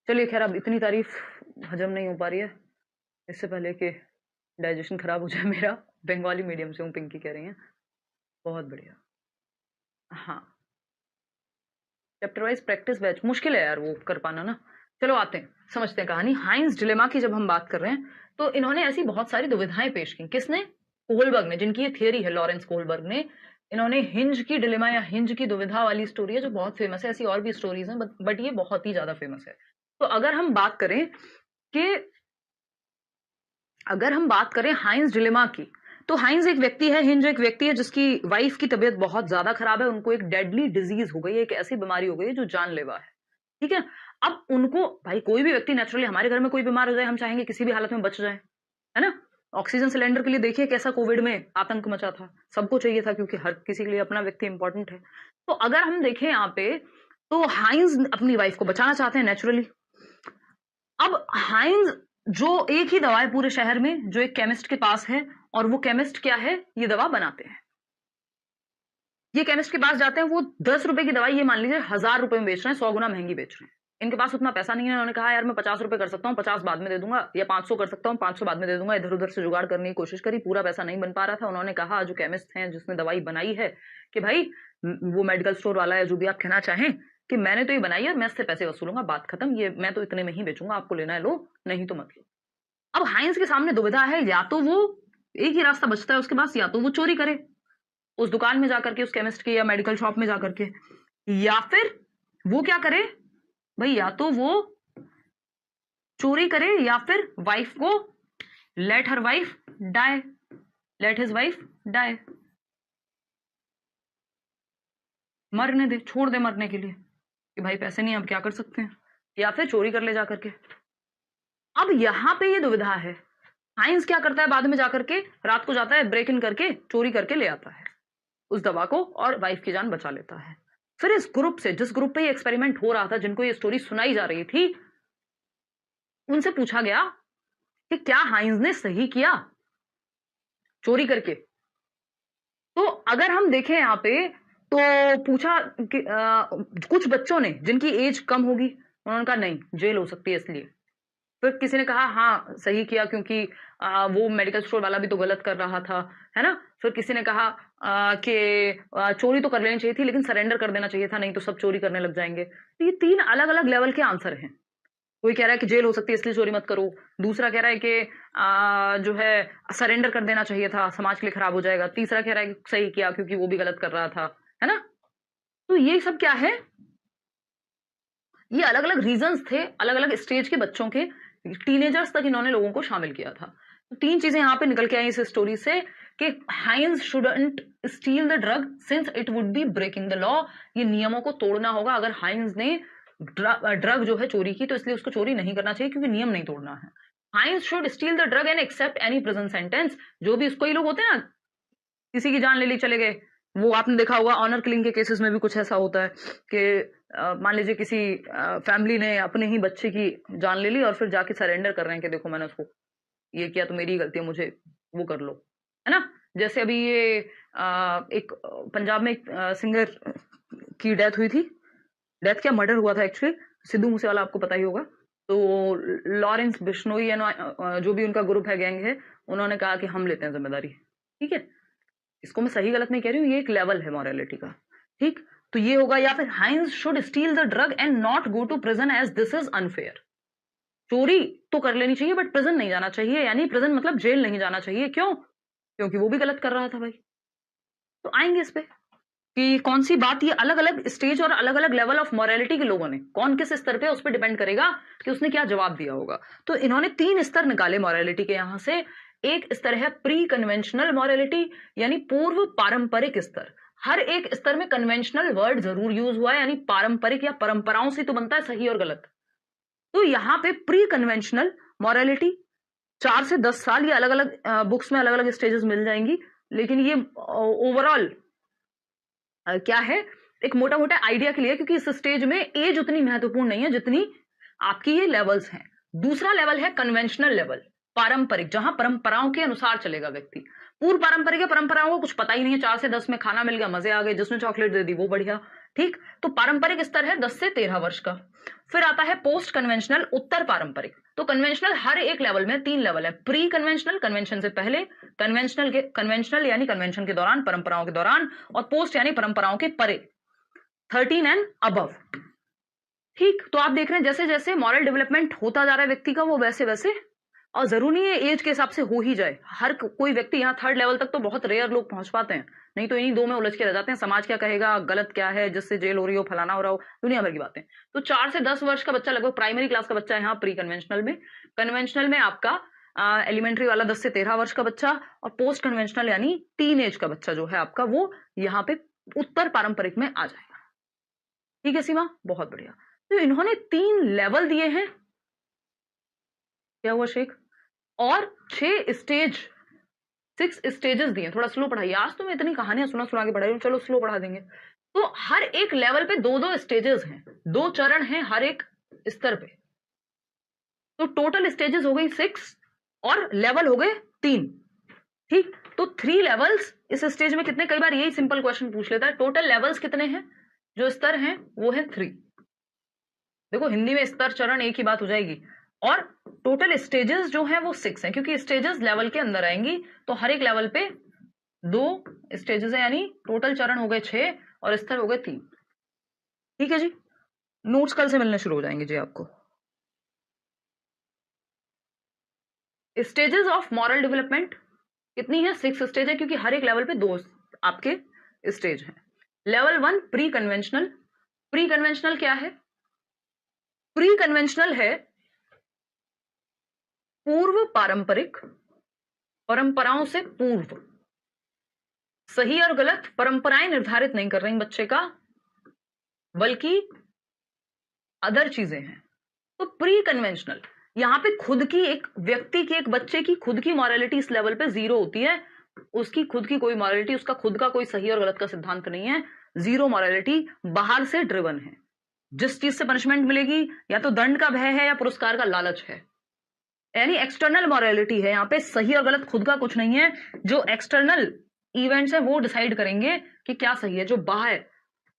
चलिए खैर, अब इतनी तारीफ हजम नहीं हो पा रही है, इससे पहले कि डाइजेशन खराब हो जाए मेरा। बंगाली मीडियम से हूँ, पिंकी कह रही हैं, बहुत बढ़िया। हाँ, चैप्टर वाइज प्रैक्टिस बैच मुश्किल है यार वो कर पाना ना। चलो आते हैं, समझते हैं कहानी। हाइंस डिलेमा की जब हम बात कर रहे हैं, तो इन्होंने ऐसी बहुत सारी दुविधाएं पेश की। किसने? कोहलबर्ग ने, जिनकी ये थियरी है, लॉरेंस कोहलबर्ग ने। इन्होंने हिंज की डिलेमा या हिंज की दुविधा वाली स्टोरी है जो बहुत फेमस है, ऐसी और भी स्टोरीज हैं बट ये बहुत ही ज्यादा फेमस है। तो अगर हम बात करें हाइंस डिलेमा की, तो हाइंज एक व्यक्ति है, हिंज एक व्यक्ति है जिसकी वाइफ की तबीयत बहुत ज्यादा खराब है, उनको एक डेडली डिजीज हो गई है, एक ऐसी बीमारी हो गई है जो जानलेवा है, ठीक है। अब उनको, भाई कोई भी व्यक्ति नेचुरली, हमारे घर में कोई बीमार हो जाए हम चाहेंगे किसी भी हालत में बच जाए, है ना। ऑक्सीजन सिलेंडर के लिए देखिए कैसा कोविड में आतंक मचा था, सबको चाहिए था क्योंकि हर किसी के लिए अपना व्यक्ति इंपॉर्टेंट है। तो अगर हम देखें यहाँ पे, तो हाइंज अपनी वाइफ को बचाना चाहते हैं नेचुरली। अब हाइंज जो एक ही दवा है पूरे शहर में जो एक केमिस्ट के पास है, और वो केमिस्ट क्या है, ये दवा बनाते हैं। ये केमिस्ट के पास जाते हैं, वो 10 रुपए की दवाई ये मान लीजिए 1000 रुपए में बेच रहे हैं, 100 गुना महंगी बेच रहे हैं। इनके पास उतना पैसा नहीं है, उन्होंने कहा यार मैं 50 रुपए कर सकता हूँ, 50 बाद में दे दूंगा, या 500 कर सकता हूँ, 500 बाद में दे दूंगा। इधर उधर से जुगाड़ करने की कोशिश करी, पूरा पैसा नहीं बन पा रहा था। उन्होंने कहा, जो केमिस्ट हैं जिसने दवाई बनाई है, कि भाई वो मेडिकल स्टोर वाला है, जो भी आप कहना चाहें, कि मैंने तो ये बनाई है, मैं इससे पैसे वसूलूंगा, बात खत्म, ये मैं तो इतने में ही बेचूंगा, आपको लेना है लो, नहीं तो मत लो। अब हाइंस के सामने दुविधा है, या तो वो, एक ही रास्ता बचता है उसके पास, या तो वो चोरी करे उस दुकान में जाकर के, उस केमिस्ट की या मेडिकल शॉप में जाकर के, या फिर वो क्या करे भाई, या तो वो चोरी करे, या फिर वाइफ को let her wife die, let his wife die, मरने दे, छोड़ दे मरने के लिए, कि भाई पैसे नहीं, अब क्या कर सकते हैं, या फिर चोरी कर ले जाकर के। अब यहां पे ये दुविधा है, हाइंस क्या करता है, बाद में जाकर के रात को जाता है, ब्रेक इन करके चोरी करके ले आता है उस दवा को, और वाइफ की जान बचा लेता है। फिर इस ग्रुप से, जिस ग्रुप पे ये एक्सपेरिमेंट हो रहा था, जिनको ये स्टोरी सुनाई जा रही थी, उनसे पूछा गया कि क्या हाइंस ने सही किया चोरी करके। तो अगर हम देखें यहां पे, तो पूछा कि कुछ बच्चों ने जिनकी एज कम होगी, उन्होंने कहा नहीं, जेल हो सकती है इसलिए। फिर किसी ने कहा हाँ सही किया, क्योंकि वो मेडिकल स्टोर वाला भी तो गलत कर रहा था, है ना। फिर किसी ने कहा कि चोरी तो कर लेनी चाहिए थी, लेकिन सरेंडर कर देना चाहिए था, नहीं तो सब चोरी करने लग जाएंगे। तो ये 3 अलग अलग लेवल के आंसर हैं। कोई कह रहा है कि जेल हो सकती है इसलिए चोरी मत करो, दूसरा कह रहा है कि जो है सरेंडर कर देना चाहिए था, समाज के लिए खराब हो जाएगा, तीसरा कह रहा है कि सही किया क्योंकि वो भी गलत कर रहा था, है ना। तो ये सब क्या है, ये अलग अलग रीजंस थे, अलग अलग स्टेज के बच्चों के, टीनेजर्स तक इन्होंने लोगों को शामिल किया था। तो 3 चीजें यहाँ पे निकल के आई इस स्टोरी से, कि Heinz shouldn't steal the drug since it would be breaking the law. ये नियमों को तोड़ना होगा, अगर हाइंस ने ड्रग जो है चोरी की, तो इसलिए उसको चोरी नहीं करना चाहिए, क्योंकि नियम नहीं तोड़ना है। Heinz should steal the drug and accept any prison sentence. जो भी उसको ही लोग होते हैं ना, किसी की जान ले ली चले गए, वो आपने देखा होगा ऑनर किलिंग के केसेस में भी कुछ ऐसा होता है कि मान लीजिए किसी फैमिली ने अपने ही बच्चे की जान ले ली और फिर जाके सरेंडर कर रहे हैं कि देखो मैंने उसको ये किया, तो मेरी गलती है, मुझे वो कर लो, है ना। जैसे अभी ये एक पंजाब में एक सिंगर की डेथ हुई थी, डेथ क्या मर्डर हुआ था एक्चुअली, सिद्धू मूसेवाला, आपको पता ही होगा। तो लॉरेंस बिश्नोई जो भी उनका ग्रुप है, गैंग है, उन्होंने कहा कि हम लेते हैं जिम्मेदारी, ठीक है। इसको मैं सही गलत नहीं कह रही हूँ, ये एक लेवल है मॉरलिटी का, ठीक। तो ये होगा, या फिर Heinz should steal the drug and not go to prison as this is unfair. चोरी तो कर लेनी चाहिए बट प्रिजन नहीं जाना चाहिए, यानी प्रिजन मतलब जेल नहीं जाना चाहिए। क्यों? क्योंकि वो भी गलत कर रहा था भाई। तो आएंगे इस पे कि कौन सी बात, ये अलग अलग स्टेज और अलग अलग लेवल ऑफ मॉरलिटी के लोगों ने, कौन किस स्तर पे, उस पर डिपेंड करेगा कि उसने क्या जवाब दिया होगा। तो इन्होंने 3 स्तर निकाले मॉरलिटी के यहां से। एक स्तर है प्री कन्वेंशनल मॉरलिटी, यानी पूर्व पारंपरिक स्तर। हर एक स्तर में कन्वेंशनल वर्ड जरूर यूज हुआ है, यानी पारंपरिक या परंपराओं से तो बनता है सही और गलत। तो यहाँ पे प्री कन्वेंशनल मॉरलिटी 4 से 10 साल, ये अलग अलग बुक्स में अलग अलग स्टेजेस मिल जाएंगी, लेकिन ये ओवरऑल क्या है, एक मोटा मोटा आइडिया के लिए, क्योंकि इस स्टेज में एज उतनी महत्वपूर्ण नहीं है जितनी आपकी ये लेवल्स हैं। दूसरा लेवल है कन्वेंशनल लेवल, पारंपरिक, जहां परंपराओं के अनुसार चलेगा व्यक्ति। पूर्व पारंपरिक परंपराओं को कुछ पता ही नहीं है, 4 से 10 में खाना मिल गया, मजे आ गए, जिसने चॉकलेट दे दी वो बढ़िया, ठीक। तो पारंपरिक स्तर है 10 से 13 वर्ष का। फिर आता है पोस्ट कन्वेंशनल, उत्तर पारंपरिक। तो कन्वेंशनल हर एक लेवल में 3 लेवल है, प्री कन्वेंशनल, कन्वेंशन से पहले, कन्वेंशनल यानी कन्वेंशन के दौरान, परंपराओं के दौरान, और पोस्ट यानी परंपराओं के परे, 13 एंड अबव, ठीक। तो आप देख रहे हैं जैसे जैसे मॉरल डेवलपमेंट होता जा रहा है व्यक्ति का, वो वैसे वैसे, और जरूरी है एज के हिसाब से हो ही जाए। हर कोई व्यक्ति यहाँ 3rd लेवल तक तो बहुत रेयर लोग पहुंच पाते हैं, नहीं तो इन्हीं 2 में उलझ के रह जाते हैं, समाज क्या कहेगा, गलत क्या है, जिससे जेल हो रही हो, फलाना हो रहा हो, दुनिया भर की बातें। तो 4 से 10 वर्ष का बच्चा, लगभग प्राइमरी क्लास का बच्चा है यहाँ प्री कन्वेंशनल में। कन्वेंशनल में आपका एलिमेंट्री वाला 10 से 13 वर्ष का बच्चा, और पोस्ट कन्वेंशनल यानी टीन एज का बच्चा जो है आपका, वो यहाँ पे उत्तर पारंपरिक में आ जाएगा। ठीक है सीमा, बहुत बढ़िया। तो इन्होंने 3 लेवल दिए हैं, क्या हुआ शेख, और 6 स्टेज, 6 स्टेजेस दिए। थोड़ा स्लो पढ़ाइए, आज तो मैं इतनी कहानियां सुना सुना के पढ़ाई हूँ, चलो स्लो पढ़ा देंगे। तो हर एक लेवल पे 2-2 स्टेजेस हैं, 2 चरण हैं हर एक स्तर पे। तो टोटल स्टेजेस हो गई 6 और लेवल हो गए 3। ठीक, तो 3 लेवल्स इस स्टेज में कितने, कई बार यही सिंपल क्वेश्चन पूछ लेता है, टोटल लेवल्स कितने हैं, जो स्तर हैं वो है 3। देखो हिंदी में स्तर चरण एक ही बात हो जाएगी, और टोटल स्टेजेस जो हैं वो 6 हैं, क्योंकि स्टेजेस लेवल के अंदर आएंगी, तो हर एक लेवल पे 2 स्टेजेस है, यानी टोटल चरण हो गए 6 और स्तर हो गए 3। ठीक है जी, नोट्स कल से मिलने शुरू हो जाएंगे जी आपको। स्टेजेस ऑफ मॉरल डेवलपमेंट कितनी है, 6 स्टेज है, क्योंकि हर एक लेवल पे 2 आपके स्टेज हैं। Level 1 pre conventional. Pre conventional क्या है, प्री कन्वेंशनल है पूर्व पारंपरिक, परंपराओं से पूर्व। सही और गलत परंपराएं निर्धारित नहीं कर रही बच्चे का, बल्कि अदर चीजें हैं। तो प्री कन्वेंशनल, यहां पे खुद की, एक व्यक्ति की, एक बच्चे की खुद की मॉरलिटी इस लेवल पे 0 होती है। उसकी खुद की कोई मॉरलिटी, उसका खुद का कोई सही और गलत का सिद्धांत नहीं है, 0 मॉरलिटी, बाहर से ड्रिवन है। जिस चीज से पनिशमेंट मिलेगी, या तो दंड का भय है या पुरस्कार का लालच है, यानी एक्सटर्नल मॉरलिटी है। यहाँ पे सही और गलत खुद का कुछ नहीं है, जो एक्सटर्नल इवेंट्स है वो डिसाइड करेंगे कि क्या सही है। जो बाहर,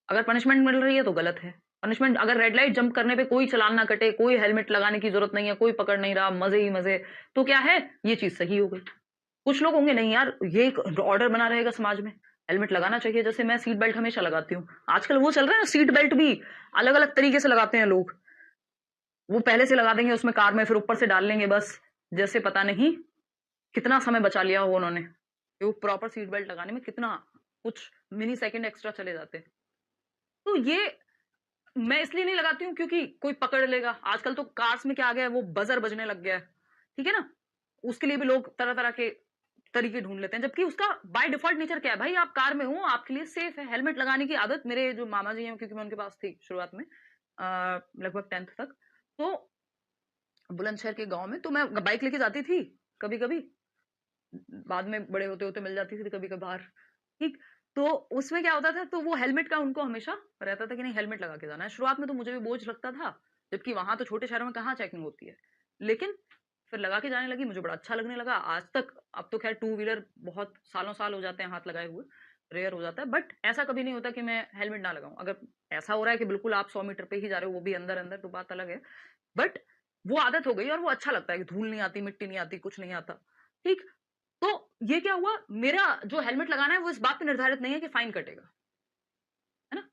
अगर पनिशमेंट मिल रही है तो गलत है पनिशमेंट, अगर रेड लाइट जंप करने पे कोई चालान ना कटे, कोई हेलमेट लगाने की जरूरत नहीं है, कोई पकड़ नहीं रहा, मजे ही मजे, तो क्या है, ये चीज सही हो गई। कुछ लोग होंगे नहीं यार, ये एक ऑर्डर बना रहेगा समाज में, हेलमेट लगाना चाहिए, जैसे मैं सीट बेल्ट हमेशा लगाती हूँ। आजकल वो चल रहा है ना, सीट बेल्ट भी अलग अलग तरीके से लगाते हैं लोग। वो पहले से लगा देंगे उसमें कार में, फिर ऊपर से डाल लेंगे, बस जैसे पता नहीं कितना समय बचा लिया हो उन्होंने। वो प्रॉपर सीट बेल्ट लगाने में कितना कुछ मिनी सेकंड एक्स्ट्रा चले जाते। तो ये मैं इसलिए नहीं लगाती हूँ क्योंकि कोई पकड़ लेगा। आजकल तो कार्स में क्या आ गया है, वो बजर बजने लग गया है, ठीक है ना, उसके लिए भी लोग तरह तरह के तरीके ढूंढ लेते हैं, जबकि उसका बाय डिफॉल्ट नेचर क्या है, भाई आप कार में हो, आपके लिए सेफ है। हेलमेट लगाने की आदत मेरे जो मामा जी हैं, क्योंकि मैं उनके पास थी शुरुआत में लगभग 10th तक, तो बुलंदशहर के गांव में, तो मैं बाइक लेके जाती थी कभी कभी, बाद में बड़े होते होते मिल जाती थी कभी कभार। ठीक, तो उसमें क्या होता था, तो वो हेलमेट का उनको हमेशा रहता था कि नहीं हेलमेट लगा के जाना है। शुरुआत में तो मुझे भी बोझ लगता था, जबकि वहां तो छोटे शहरों में कहाँ चेकिंग होती है, लेकिन फिर लगा के जाने लगी, मुझे बड़ा अच्छा लगने लगा। आज तक, अब तो खैर 2 व्हीलर बहुत सालों साल हो जाते हैं हाथ लगाए हुए, रेयर हो जाता है, बट ऐसा कभी नहीं होता कि मैं हेलमेट ना लगाऊं। अगर ऐसा हो रहा है कि बिल्कुल आप 100 मीटर पे ही जा रहे हो, वो भी अंदर अंदर, तो बात अलग है, बट वो आदत हो गई और वो अच्छा लगता है कि धूल नहीं आती, मिट्टी नहीं आती, कुछ नहीं आता। ठीक, तो ये क्या हुआ, मेरा जो हेलमेट लगाना है वो इस बात पे निर्धारित नहीं है कि फाइन कटेगा, है ना।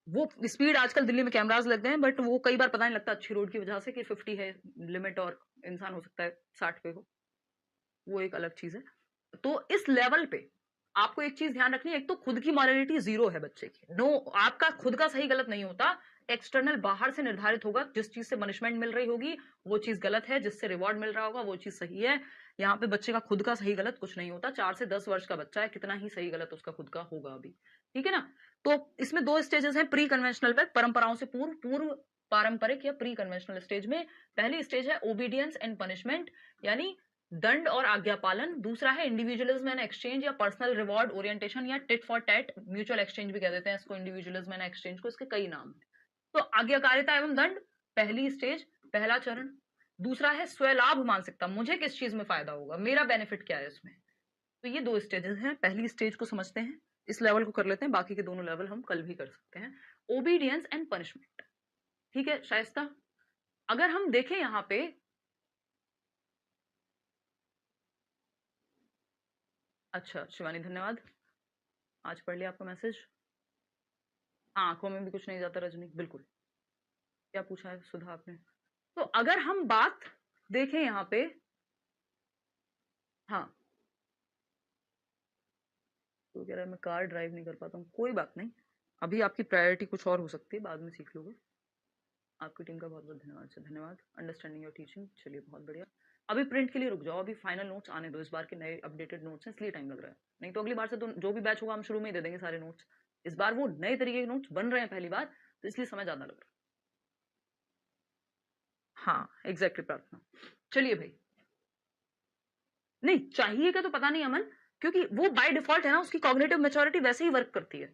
वो स्पीड, आजकल दिल्ली में कैमरास लग गए हैं, बट वो कई बार पता नहीं लगता अच्छी रोड की वजह से कि 50 है लिमिट और इंसान हो सकता है 60 पे हो, वो एक अलग चीज है। तो इस लेवल पे आपको एक चीज ध्यान रखनी है, एक तो खुद की मॉरलिटी 0 है बच्चे की, नो, आपका खुद का सही गलत नहीं होता, एक्सटर्नल बाहर से निर्धारित होगा। जिस चीज से पनिशमेंट मिल रही होगी वो चीज गलत है, जिससे रिवॉर्ड मिल रहा होगा वो चीज सही है। यहाँ पे बच्चे का खुद का सही गलत कुछ नहीं होता। 4 से 10 वर्ष का बच्चा है, कितना ही सही गलत उसका खुद का होगा अभी, ठीक है ना। तो इसमें 2 स्टेजेस हैं प्री कन्वेंशनल पे, परंपराओं से पूर्व, पूर्व पारंपरिक या प्री कन्वेंशनल स्टेज में। पहली स्टेज है ओबीडियंस एंड पनिशमेंट, यानी दंड और आज्ञा पालन। दूसरा है इंडिविजुअलिज्म एंड एक्सचेंज या पर्सनल रिवॉर्ड ओरिएंटेशन, या tit for tat, mutual exchange भी कह देते हैं इसको, इंडिविजुअलिज्म एंड एक्सचेंज को, इसके कई नाम हैं। तो आज्ञाकारिता एवं दंड, पहली स्टेज, पहला चरण। दूसरा है स्वलाभ मानसिकता, मुझे किस चीज में फायदा होगा, मेरा बेनिफिट क्या है इसमें। तो ये 2 स्टेजेस हैं। पहली स्टेज को समझते हैं, इस लेवल को कर लेते हैं, बाकी के दोनों लेवल हम कल भी कर सकते हैं। ओबीडियंस एंड पनिशमेंट, ठीक है शाइस्ता। अगर हम देखें यहाँ पे, अच्छा शिवानी धन्यवाद, आज पढ़ लिया आपका मैसेज। आंखों में भी कुछ नहीं जाता रजनी, बिल्कुल। क्या पूछा है सुधा आपने, तो अगर हम बात देखें यहाँ पे, हाँ, तो कह रहा है मैं कार ड्राइव नहीं कर पाता हूँ, कोई बात नहीं, अभी आपकी प्रायोरिटी कुछ और हो सकती है, बाद में सीख लोगे। आपकी टीम का बहुत बहुत धन्यवाद सर, धन्यवाद, अंडरस्टैंडिंग योर टीचिंग, चलिए बहुत बढ़िया। अभी प्रिंट के लिए रुक जाओ, अभी फाइनल नोट्स आने दो, इस बार के नए अपडेटेड नोट्स हैं इसलिए टाइम लग रहा है, नहीं तो अगली बार से तो जो भी बैच होगा हम शुरू में ही दे देंगे सारे नोट्स। इस बार वो नए तरीके के नोट्स बन रहे हैं पहली बार, तो इसलिए समय ज्यादा लग रहा है। हाँ एग्जैक्टली प्रार्थना। चलिए भाई, नहीं चाहिए क्या तो पता नहीं अमन, क्योंकि वो बाय डिफॉल्ट है ना, उसकी कॉग्निटिव मैच्योरिटी वैसे ही वर्क करती है।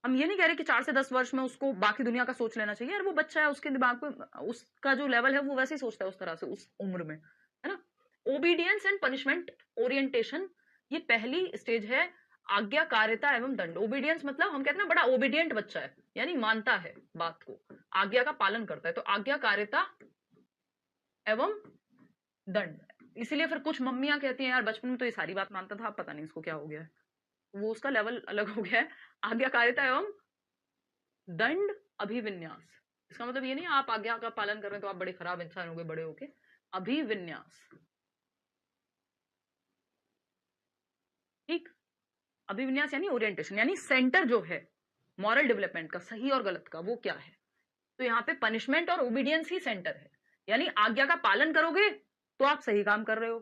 हम ये नहीं कह रहे कि 4 से 10 वर्ष में उसको बाकी दुनिया का सोच लेना चाहिए, यार वो बच्चा है, उसके दिमाग पे उसका जो लेवल है वो वैसे ही सोचता है उस तरह से उस उम्र में, है ना। ओबीडियंस एंड पनिशमेंट ओरिएंटेशन, ये पहली स्टेज है। आज्ञाकारिता एवं दंड। ओबीडियंस मतलब हम कहते हैं ना बड़ा ओबीडियंट बच्चा है, यानी मानता है बात को, आज्ञा का पालन करता है, तो आज्ञाकारिता एवं दंड। इसीलिए फिर कुछ मम्मियां कहती हैं यार बचपन में तो ये सारी बात मानता था, अब पता नहीं इसको क्या हो गया है, वो उसका लेवल अलग हो गया है। आज्ञाकारिता एवं दंड अभिविन्यास, इसका मतलब ये नहीं आप आज्ञा का पालन कर रहे हैं तो आप बड़े खराब इंसान हो गए बड़े होके। अभिविन्यास, ठीक। अभिविन्यास यानी ओरिएंटेशन, यानी सेंटर जो है मॉरल डेवलपमेंट का, सही और गलत का, वो क्या है। तो यहाँ पे पनिशमेंट और ओबीडियंस ही सेंटर है, यानी आज्ञा का पालन करोगे तो आप सही काम कर रहे हो।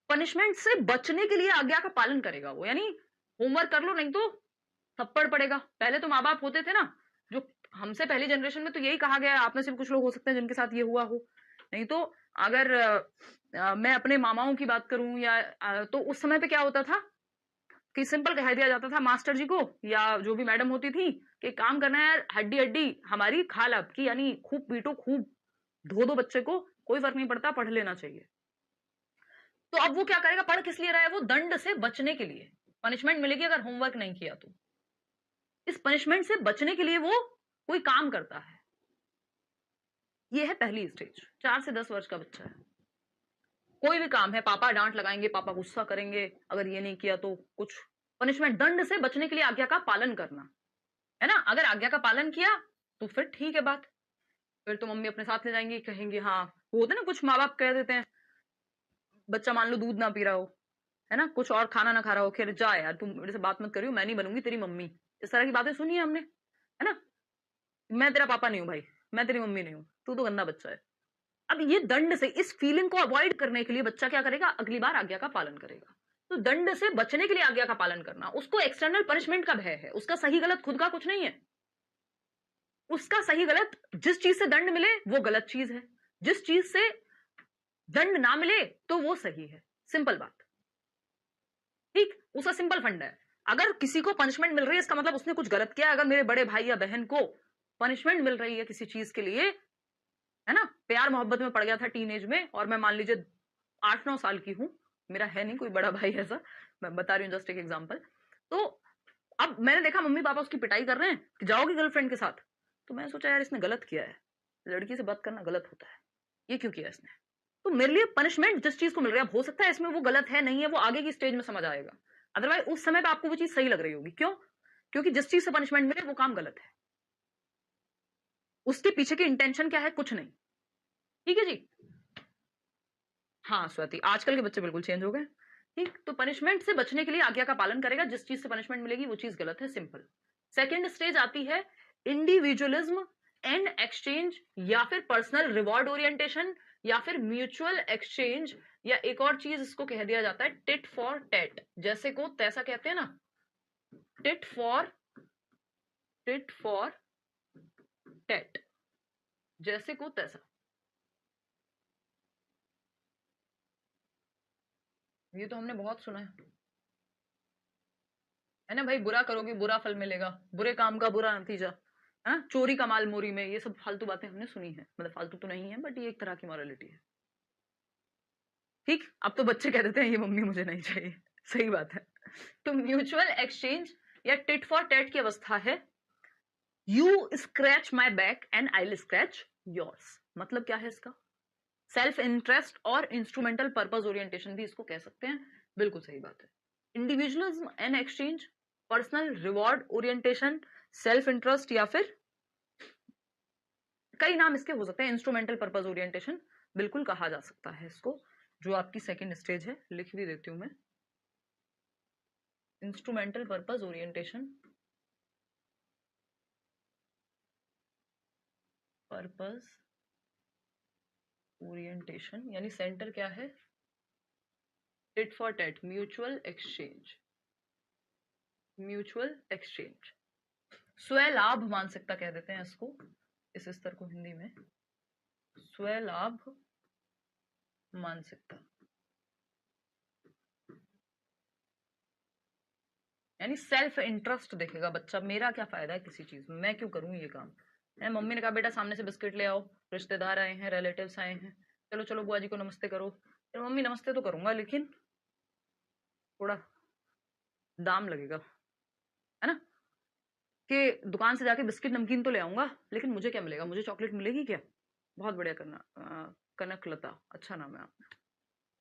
पनिशमेंट से बचने के लिए आज्ञा का पालन करेगा वो, यानी होमवर्क कर लो नहीं तो थप्पड़ पड़ेगा। पहले तो माँ बाप होते थे ना, जो हमसे पहली जनरेशन में तो यही कहा गया है, आप में से भी कुछ लोग हो सकते हैं जिनके साथ ये हुआ हो, नहीं तो अगर मैं अपने मामाओं की बात करूं या तो उस समय पे क्या होता था कि सिंपल कह दिया जाता था मास्टर जी को या जो भी मैडम होती थी कि काम करना है यार, हड्डी हड्डी हमारी खाल आपकी, यानी खूब पीटो, खूब धो दो बच्चे को, कोई फर्क नहीं पड़ता, पढ़ लेना चाहिए। तो अब वो क्या करेगा, पढ़ किस लिए रहा है, वो दंड से बचने के लिए, पनिशमेंट मिलेगी अगर होमवर्क नहीं किया तो, इस पनिशमेंट से बचने के लिए वो कोई काम करता है। ये है पहली स्टेज, 4 से 10 वर्ष का बच्चा है, कोई भी काम है, पापा डांट लगाएंगे, पापा गुस्सा करेंगे अगर ये नहीं किया तो, कुछ पनिशमेंट, दंड से बचने के लिए आज्ञा का पालन करना, है ना। अगर आज्ञा का पालन किया तो फिर ठीक है बात, फिर तो मम्मी अपने साथ ले जाएंगी, कहेंगे हाँ, वो होता है ना कुछ माँ बाप कह देते हैं, बच्चा मान लो दूध ना पी रहा हो, है ना, कुछ और खाना ना खा रहा हो, खेल जा यार तुम मेरे से बात मत करियो, मैं नहीं बनूंगी तेरी मम्मी, इस तरह की बातें सुनी है हमने, है ना। मैं तेरा पापा नहीं हूं भाई, मैं तेरी मम्मी नहीं हूं, तू तो गंदा बच्चा है। अब ये दंड से, इस फीलिंग को अवॉइड करने के लिए बच्चा क्या करेगा, अगली बार आज्ञा का पालन करेगा। तो दंड से बचने के लिए आज्ञा का पालन करना, उसको एक्सटर्नल पनिशमेंट का भय है, उसका सही गलत खुद का कुछ नहीं है, उसका सही गलत, जिस चीज से दंड मिले वो गलत चीज है, जिस चीज से दंड ना मिले तो वो सही है, सिंपल बात, ठीक। उसका सिंपल फंड है, अगर किसी को पनिशमेंट मिल रही है इसका मतलब उसने कुछ गलत किया। अगर मेरे बड़े भाई या बहन को पनिशमेंट मिल रही है किसी चीज के लिए, है ना, प्यार मोहब्बत में पड़ गया था टीनेज में, और मैं मान लीजिए 8-9 साल की हूं, मेरा है नहीं कोई बड़ा भाई ऐसा, मैं बता रही हूँ जस्ट एक एग्जांपल। तो अब मैंने देखा मम्मी पापा उसकी पिटाई कर रहे हैं कि जाओगी गर्लफ्रेंड के साथ, तो मैंने सोचा यार इसने गलत किया है, लड़की से बात करना गलत होता है, ये क्यों किया इसने। तो मेरे लिए पनिशमेंट जिस चीज को मिल रहा है, हो सकता है इसमें वो गलत है नहीं है, वो आगे की स्टेज में समझ आएगा, अदरवाइज उस समय पे आपको वो चीज सही लग रही होगी, क्यों, क्योंकि जिस चीज से पनिशमेंट मिले वो काम गलत है, उसके पीछे की इंटेंशन क्या है, कुछ नहीं, ठीक है जी। हाँ स्वाति, आजकल के बच्चे बिल्कुल चेंज हो गए, ठीक। तो पनिशमेंट से बचने के लिए आज्ञा का पालन करेगा, जिस चीज से पनिशमेंट मिलेगी वो चीज गलत है, सिंपल। सेकेंड स्टेज आती है इंडिविजुअलिज्म एंड एक्सचेंज, या फिर पर्सनल रिवॉर्ड ओरिएंटेशन, या फिर म्यूचुअल एक्सचेंज, या एक और चीज इसको कह दिया जाता है टिट फॉर टेट, जैसे को तैसा कहते हैं ना, टिट फॉर टेट, जैसे को तैसा, ये तो हमने बहुत सुना है ना भाई, बुरा करोगे बुरा फल मिलेगा, बुरे काम का बुरा नतीजा, है ना, चोरी का माल मोरी में, ये सब फालतू बातें हमने सुनी है, मतलब फालतू तो नहीं है बट ये एक तरह की मॉरलिटी है, ठीक। अब तो बच्चे कह देते हैं ये मम्मी मुझे नहीं चाहिए, सही बात है। तो म्यूचुअल एक्सचेंज या टिट फॉर टेट की अवस्था है, you scratch my back and I will scratch yours, मतलब क्या है इसका, सेल्फ इंटरेस्ट और इंस्ट्रूमेंटल पर्पस ओरिएंटेशन भी इसको कह सकते हैं, बिल्कुल सही बात है। Individualism and exchange, personal reward orientation, self interest, या फिर कई नाम इसके हो सकते हैं, इंस्ट्रूमेंटल पर्पस ओरिएंटेशन बिल्कुल कहा जा सकता है इसको, जो आपकी सेकंड स्टेज है, लिख भी देती हूं मैं, instrumental purpose orientation, purpose orientation यानी सेंटर क्या है? Tit for tat, mutual exchange, mutual exchange. स्वलाभ मानसिकता कह देते हैं इसको, इस स्तर को हिंदी में स्वलाभ मानसिकता, यानी सेल्फ इंटरेस्ट देखेगा बच्चा, मेरा क्या फायदा है किसी चीज में, मैं क्यों करूं ये काम है। मम्मी ने कहा बेटा सामने से बिस्किट ले आओ, रिश्तेदार आए हैं, रिलेटिव्स आए हैं, चलो चलो बुआ जी को नमस्ते करो। फिर मम्मी नमस्ते तो करूंगा लेकिन थोड़ा दाम लगेगा, है ना, कि दुकान से जाके बिस्किट नमकीन तो ले आऊंगा लेकिन मुझे क्या मिलेगा, मुझे चॉकलेट मिलेगी क्या। बहुत बढ़िया करना, कनकलता, अच्छा नाम है आप,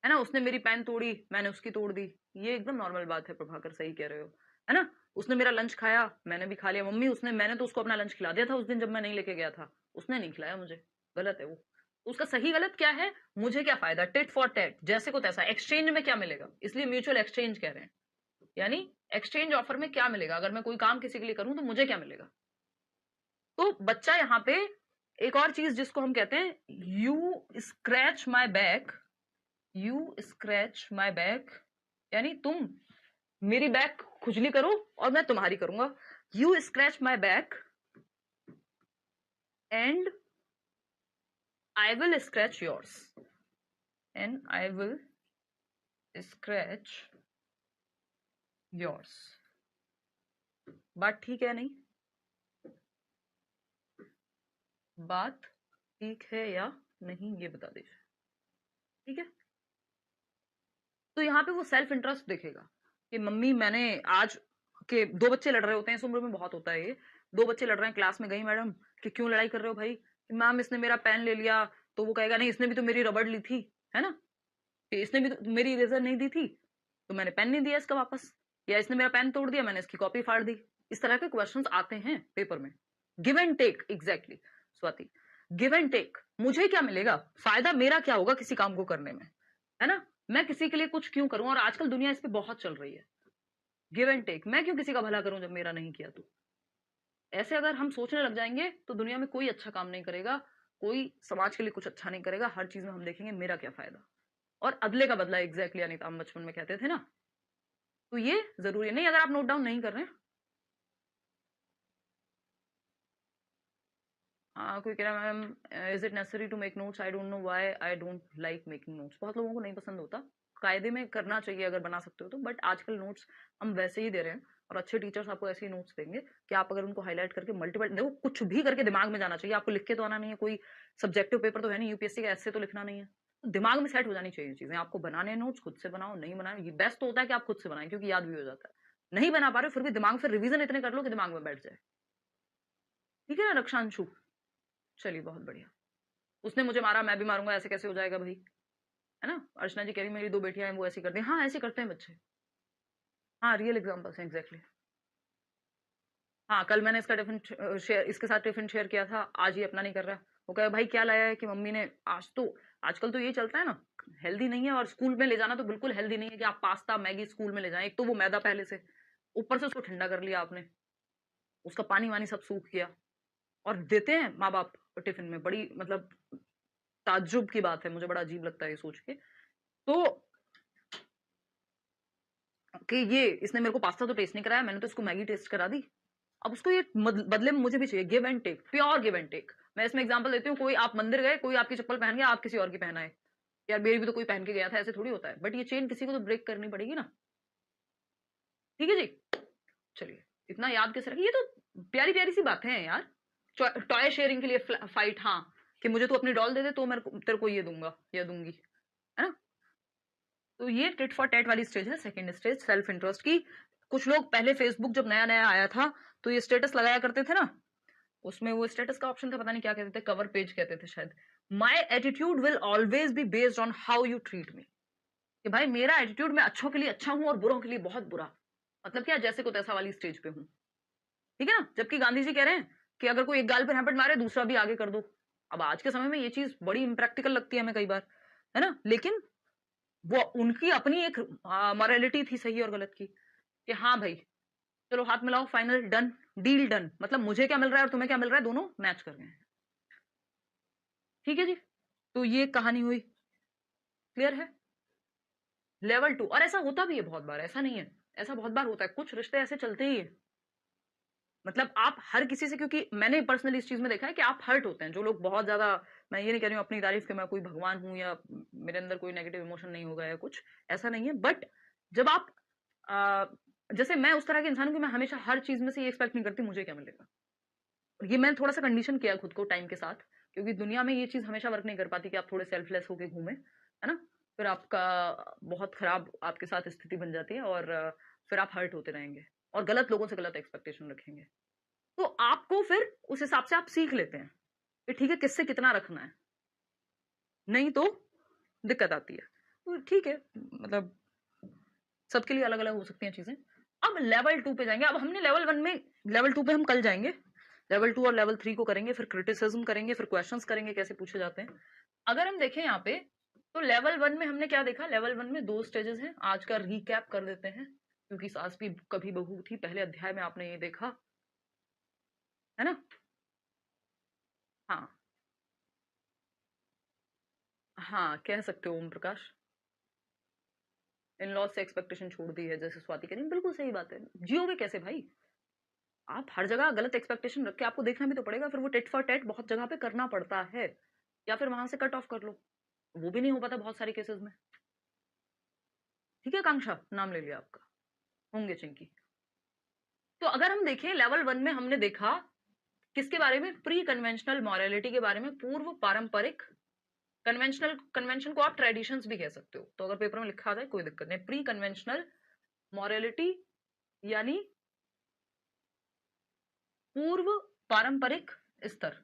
है ना। उसने मेरी पेन तोड़ी, मैंने उसकी तोड़ दी, ये एकदम नॉर्मल बात है प्रभाकर, सही कह रहे हो, है ना। उसने मेरा लंच खाया, मैंने भी खा लिया। मम्मी उसने, मैंने तो उसको अपना लंच खिला दिया था उस दिन जब मैं नहीं लेके गया था, उसने नहीं खिलाया मुझे, गलत है वो। उसका सही गलत क्या है, मुझे क्या फायदा, टिट फॉर टेट, जैसे को तैसा, एक्सचेंज में क्या मिलेगा, इसलिए म्यूचुअल एक्सचेंज कह रहे हैं, यानी एक्सचेंज ऑफर में क्या मिलेगा, अगर मैं कोई काम किसी के लिए करूं तो मुझे क्या मिलेगा। तो बच्चा यहाँ पे एक और चीज जिसको हम कहते हैं, you scratch my back, you scratch my back, यानी तुम मेरी बैक खुजली करो और मैं तुम्हारी करूंगा। You scratch my back and I will scratch yours, and I will scratch yours. बात ठीक है नहीं, बात ठीक है या नहीं ये बता दीजिए, ठीक है। तो यहाँ पे वो सेल्फ इंटरेस्ट देखेगा कि मम्मी मैंने आज के, दो बच्चे लड़ रहे होते हैं इस उम्र में, बहुत होता है ये, दो बच्चे लड़ रहे हैं क्लास में, गई मैडम कि क्यों लड़ाई कर रहे हो भाई, मैम इसने मेरा पेन ले लिया, तो वो कहेगा नहीं इसने भी तो मेरी रबड़ ली थी, है ना, कि इसने भी तो मेरी इरेजर नहीं दी थी तो मैंने पेन नहीं दिया इसका वापस, या इसने मेरा पेन तोड़ दिया मैंने इसकी कॉपी फाड़ दी। इस तरह के क्वेश्चंस आते हैं पेपर में, give and take, exactly Swati, give and take, मुझे क्या मिलेगा, फायदा मेरा क्या होगा किसी काम को करने में, है ना, मैं किसी के लिए कुछ क्यों करूं, और आजकल दुनिया इस पे बहुत चल रही है, गिव एंड टेक, मैं क्यों किसी का भला करूं जब मेरा नहीं किया तो। ऐसे अगर हम सोचने लग जाएंगे तो दुनिया में कोई अच्छा काम नहीं करेगा, कोई समाज के लिए कुछ अच्छा नहीं करेगा, हर चीज में हम देखेंगे मेरा क्या फायदा, और अदले का बदला, एग्जैक्टली यानी हम बचपन में कहते थे ना। तो ये जरूरी नहीं, अगर आप नोट डाउन नहीं कर रहे हैं। कोई कह रहा है ma'am is it necessary to make notes, I don't know why I don't like making notes, बहुत लोगों को नहीं पसंद होता, कायदे में करना चाहिए अगर बना सकते हो तो, बट आजकल नोट्स हम वैसे ही दे रहे हैं, और अच्छे टीचर्स आपको ऐसे ही नोट्स देंगे कि आप अगर उनको हाईलाइट करके मल्टीपल, देखो कुछ भी करके दिमाग में जाना चाहिए, आपको लिख के तो आना नहीं है, कोई सब्जेक्टिव पेपर तो है नहीं यूपीएससी का, ऐसे तो लिखना नहीं है, तो दिमाग में सेट हो जानी चाहिए चीजें, आपको बनाने नोट्स खुद से बनाओ, नहीं बनाए ये बेस्ट तो होता है कि आप खुद से बनाएं क्योंकि याद भी हो जाता है, नहीं बना पा रहे हो फिर भी दिमाग से रिवीजन इतने कर लो कि दिमाग में बैठ जाए, ठीक है ना रक्षांशु। चलिए बहुत बढ़िया, उसने मुझे मारा मैं भी मारूंगा ऐसे कैसे हो जाएगा भाई, है ना। अर्चना जी कह रही मेरी दो बेटियां हैं वो ऐसी करती हैं, हाँ ऐसे करते हैं बच्चे, हाँ रियल एग्जांपल्स हैं एग्जैक्टली। हाँ कल मैंने इसका टिफिन शेयर, इसके साथ टिफिन शेयर किया था, आज ये अपना नहीं कर रहा, वो कहे भाई क्या लाया है, कि मम्मी ने आज तो, आजकल तो ये चलता है ना, हेल्दी नहीं है, और स्कूल में ले जाना तो बिल्कुल हेल्दी नहीं है कि आप पास्ता मैगी स्कूल में ले जाएं, एक तो वो मैदा पहले से, ऊपर से उसको ठंडा कर लिया आपने, उसका पानी वानी सब सूख गया, और देते हैं माँ बाप टिफिन में, बड़ी मतलब ताज्जुब की बात है, मुझे बड़ा अजीब लगता है ये सोच के, तो कि ये इसने मेरे को पास्ता तो टेस्ट नहीं कराया, मैंने तो इसको मैगी टेस्ट करा दी, अब उसको ये बदले में मुझे भी चाहिए, give and take, pure give and take. मैं इसमें एग्जांपल देती हूँ, कोई आप मंदिर गए, कोई आपकी चप्पल पहन गया, आप किसी और की पहनाए, यार मेरी भी तो कोई पहन के गया था, ऐसे थोड़ी होता है, बट ये चेन किसी को तो ब्रेक करनी पड़ेगी ना, ठीक है जी। चलिए इतना याद कैसे रखिए, ये तो प्यारी प्यारी सी बातें हैं यार, टॉय शेयरिंग के लिए फाइट, हाँ कि मुझे तो अपनी डॉल दे दे तो मैं तेरे को ये दूंगा या दूंगी, है ना। तो ये टिट फॉर टैट वाली स्टेज है, सेकंड स्टेज सेल्फ इंटरेस्ट की। कुछ लोग पहले फेसबुक जब नया नया आया था तो ये स्टेटस लगाया करते थे ना, उसमें वो स्टेटस का ऑप्शन था, पता नहीं क्या कहते थे, कवर पेज कहते थे शायद, my attitude will always be based on how you treat me, कि भाई मेरा एटीट्यूड, मैं अच्छों के लिए अच्छा हूं और बुरों के लिए बहुत बुरा, मतलब क्या, जैसे को तैसा वाली स्टेज पे हूं, ठीक है ना। जबकि गांधी जी कह रहे हैं कि अगर कोई एक गाल पर हैपट मारे दूसरा भी आगे कर दो, अब आज के समय में ये चीज बड़ी इम्प्रैक्टिकल लगती है हमें कई बार, है ना, लेकिन वो उनकी अपनी एक मॉरलिटी थी सही और गलत की, कि हाँ भाई चलो हाथ मिलाओ, फाइनल डन, डील डन, मतलब मुझे क्या मिल रहा है और तुम्हें क्या मिल रहा है, दोनों मैच कर गए हैं, ठीक है जी। तो ये कहानी हुई, क्लियर है। लेवल 2, और ऐसा होता भी है बहुत बार, ऐसा नहीं है, ऐसा बहुत बार होता है, कुछ रिश्ते ऐसे चलते ही है। मतलब आप हर किसी से, क्योंकि मैंने पर्सनली इस चीज में देखा है कि आप हर्ट होते हैं, जो लोग बहुत ज्यादा, मैं ये नहीं कह रही हूँ अपनी तारीफ कि मैं कोई भगवान हूं या मेरे अंदर कोई नेगेटिव इमोशन नहीं होगा या कुछ, ऐसा नहीं है। बट जब आप जैसे मैं उस तरह के इंसान हूं कि मैं हमेशा हर चीज में से ये एक्सपेक्ट नहीं करती मुझे क्या मिलेगा। और ये मैंने थोड़ा सा कंडीशन किया खुद को टाइम के साथ, क्योंकि दुनिया में ये चीज हमेशा वर्क नहीं कर पाती कि आप थोड़े सेल्फलेस होके घूमे, है ना। फिर आपका बहुत खराब आपके साथ स्थिति बन जाती है, और फिर आप हर्ट होते रहेंगे और गलत लोगों से गलत एक्सपेक्टेशन रखेंगे। तो आपको फिर उस हिसाब से आप सीख लेते हैं कि ठीक है किससे कितना रखना है, नहीं तो दिक्कत आती है। तो ठीक है, मतलब सबके लिए अलग अलग हो सकती हैं चीजें। अब लेवल 2 पे जाएंगे। अब हमने लेवल 1 में, लेवल 2 पे हम कल जाएंगे, लेवल 2 और लेवल 3 को करेंगे, फिर क्रिटिसिज्म करेंगे, फिर क्वेश्चंस करेंगे कैसे पूछे जाते हैं। अगर हम देखें यहाँ पे, तो लेवल 1 में हमने क्या देखा, लेवल 1 में 2 स्टेजेस हैं, आज का रिकैप कर देते हैं, क्योंकि सास भी कभी बहू थी, पहले अध्याय में आपने ये देखा है ना। हाँ हाँ, कह सकते हो ओम प्रकाश, इन लॉज से एक्सपेक्टेशन छोड़ दी है, जैसे स्वाति कह रही है, बिल्कुल सही बात है। जियोगे कैसे भाई, आप हर जगह गलत एक्सपेक्टेशन रख के आपको देखना भी तो पड़ेगा, फिर वो टेट फॉर टेट बहुत जगह पे करना पड़ता है, या फिर वहां से कट ऑफ कर लो, वो भी नहीं हो पाता बहुत सारे केसेस में। ठीक है, कांक्षा नाम ले लिया आपका, होंगे चिंकी। तो अगर हम देखें लेवल 1 में हमने देखा किसके बारे में, प्री कन्वेंशनल मॉरलिटी के बारे में, पूर्व पारंपरिक। कन्वेंशनल, कन्वेंशन को आप ट्रेडिशंस भी कह सकते हो, तो अगर पेपर में लिखा जाए कोई दिक्कत नहीं। प्री कन्वेंशनल मॉरलिटी यानी पूर्व पारंपरिक स्तर,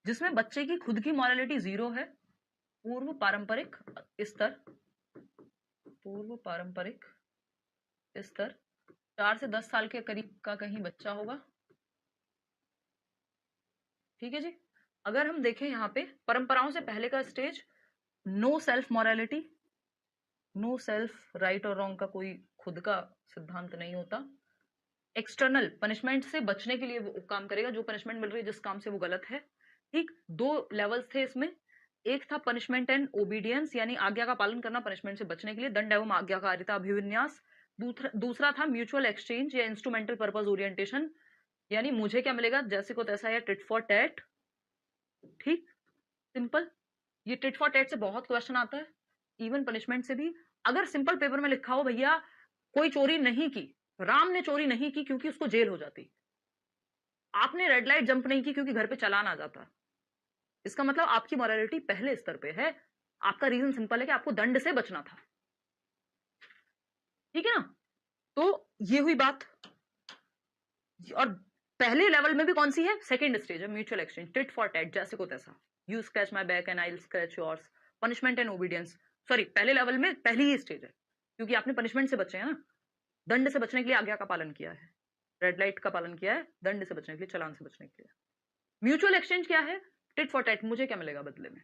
जिसमें बच्चे की खुद की मॉरलिटी 0 है। पूर्व पारंपरिक स्तर, पूर्व पारंपरिक स्तर, 4 से 10 साल के करीब का कहीं बच्चा होगा। ठीक है जी। अगर हम देखें यहाँ पे परंपराओं से पहले का stage, no self morality, no self, right और रॉन्ग का कोई खुद का सिद्धांत नहीं होता। एक्सटर्नल पनिशमेंट से बचने के लिए वो काम करेगा, जो पनिशमेंट मिल रही है जिस काम से वो गलत है। ठीक, 2 लेवल्स थे इसमें, एक था पनिशमेंट एंड ओबीडियंस, यानी आज्ञा का पालन करना पनिशमेंट से बचने के लिए, दंड एवं आज्ञाकारिता अभिविन्यास। दूसरा था म्यूचुअल एक्सचेंज या इंस्ट्रूमेंटल पर्पज ओरिएंटेशन, यानी मुझे क्या मिलेगा जैसे को तैसा, या टिट फॉर टैट। ठीक, सिंपल। ये टिट फॉर टैट से बहुत क्वेश्चन आता है, इवन पनिशमेंट से भी। अगर सिंपल पेपर में लिखा हो भैया कोई चोरी नहीं की, राम ने चोरी नहीं की क्योंकि उसको जेल हो जाती, आपने रेड लाइट जंप नहीं की क्योंकि घर पे चालान आ जाता, इसका मतलब आपकी मॉरलिटी पहले स्तर पे है। आपका रीजन सिंपल है कि आपको दंड से बचना था। ठीक है ना। तो ये हुई बात। और पहले लेवल में भी कौन सी है, सेकंड स्टेज है, mutual exchange, tit for tat, जैसे को तैसा, you scratch my back and I will scratch yours, punishment and obedience. Sorry, पहले लेवल में पहली ही स्टेज है, क्योंकि आपने पनिशमेंट से बचे हैं ना, दंड से बचने के लिए आज्ञा का पालन किया है, रेड लाइट का पालन किया है, दंड से बचने के लिए, चालान से बचने के लिए। म्यूचुअल एक्सचेंज क्या है, टिट फॉर टैट, मुझे क्या मिलेगा बदले में,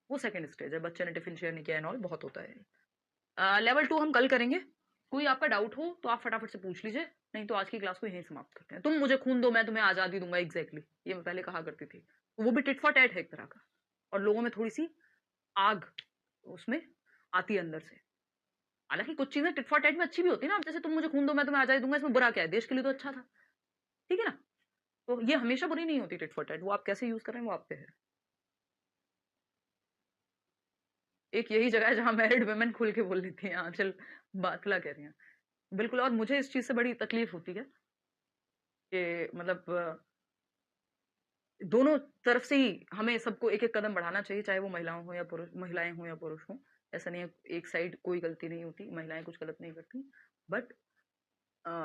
वो सेकंड स्टेज है, बच्चे ने टिफिन शेयर नहीं किया एंड ऑल, बहुत होता है। लेवल 2 हम कल करेंगे। कोई आपका डाउट हो तो आप फटाफट से पूछ लीजिए, नहीं तो आज की क्लास को यहीं समाप्त करते हैं। तुम मुझे खून दो मैं तुम्हें आजादी दूंगा, एग्जैक्टली ये मैं पहले कहा करती थी, तो वो भी टिट फॉर टैट है एक तरह का, और लोगों में थोड़ी सी आग उसमें आती है अंदर से। हालांकि कुछ चीजें टिट फॉर टैट में अच्छी भी होती है ना, अब जैसे तुम मुझे खून दो मैं तुम्हें आजादी दूंगा, इसमें बुरा क्या है, देश के लिए तो अच्छा था। ठीक है ना। तो ये हमेशा बुरी नहीं होती टिट फॉर टैट, वो आप कैसे यूज कर रहे हैं वो आप पे है। एक यही जगह है जहां मैरिड वुमेन खुल के बोल लेती हैं, आंचल बातला कह रही हैं, बिल्कुल। और मुझे इस चीज से बड़ी तकलीफ होती है कि मतलब दोनों तरफ से ही हमें सबको एक एक कदम बढ़ाना चाहिए, चाहे वो महिलाओं हो या पुरुष, महिलाएं हो या पुरुष हो। ऐसा नहीं है एक साइड कोई गलती नहीं होती, महिलाएं कुछ गलत नहीं करती, बट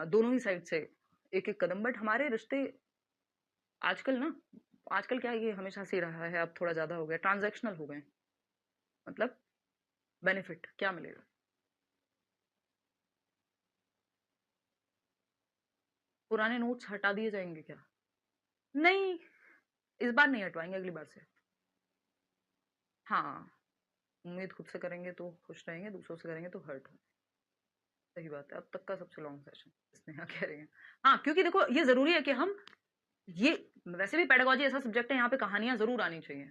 दोनों ही साइड से एक एक कदम। बट हमारे रिश्ते आजकल ना, आजकल क्या है, ये हमेशा से रहा है, अब थोड़ा ज्यादा हो गया, ट्रांजैक्शनल हो गए। मतलब बेनिफिट क्या मिलेगा, पुराने नोट्स हटा दिए जाएंगे क्या, नहीं, इस बार नहीं हटवाएंगे, अगली बार से। हाँ, उम्मीद खुद से करेंगे तो खुश रहेंगे, दूसरों से करेंगे तो हर्ट हो। सही बात है, अब तक का सबसे लॉन्ग सेशन स्नेहा कह रही है। हाँ, क्योंकि देखो ये जरूरी है कि हम ये, वैसे भी पेडागोजी ऐसा सब्जेक्ट है, यहाँ पे कहानियां जरूर आनी चाहिए,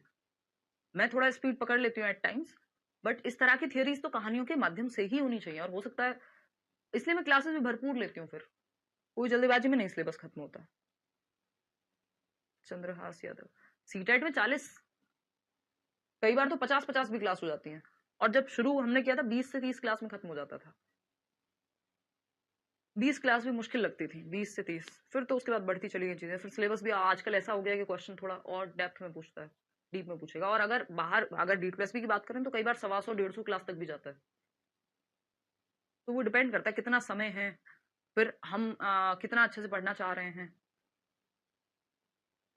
मैं थोड़ा स्पीड पकड़ लेती हूँ एट टाइम्स, बट इस तरह की थियरीज़ तो कहानियों के माध्यम से ही होनी चाहिए और हो सकता है इसलिए मैं क्लासेस भी भरपूर लेती हूँ फिर। कोई जल्दबाजी में नहीं सिलेबस खत्म होता। चंद्रहास यादव, सीटेट में 40, कई बार तो 50-50 भी क्लास हो जाती हैं और जब शुरू हमने किया था 20 से 30 क्लास में खत्म हो जाता था। 20 क्लास भी मुश्किल लगती थी, 20 से 30, फिर तो उसके बाद बढ़ती चली गई चीज़ें। फिर सिलेबस भी आजकल ऐसा हो गया है कि क्वेश्चन थोड़ा और डेप्थ में पूछता है, डीप में पूछेगा और अगर DSP की बात करें तो कई बार 125 150 क्लास तक भी जाता है। तो वो डिपेंड करता है कितना समय है, फिर हम कितना अच्छे से पढ़ना चाह रहे हैं।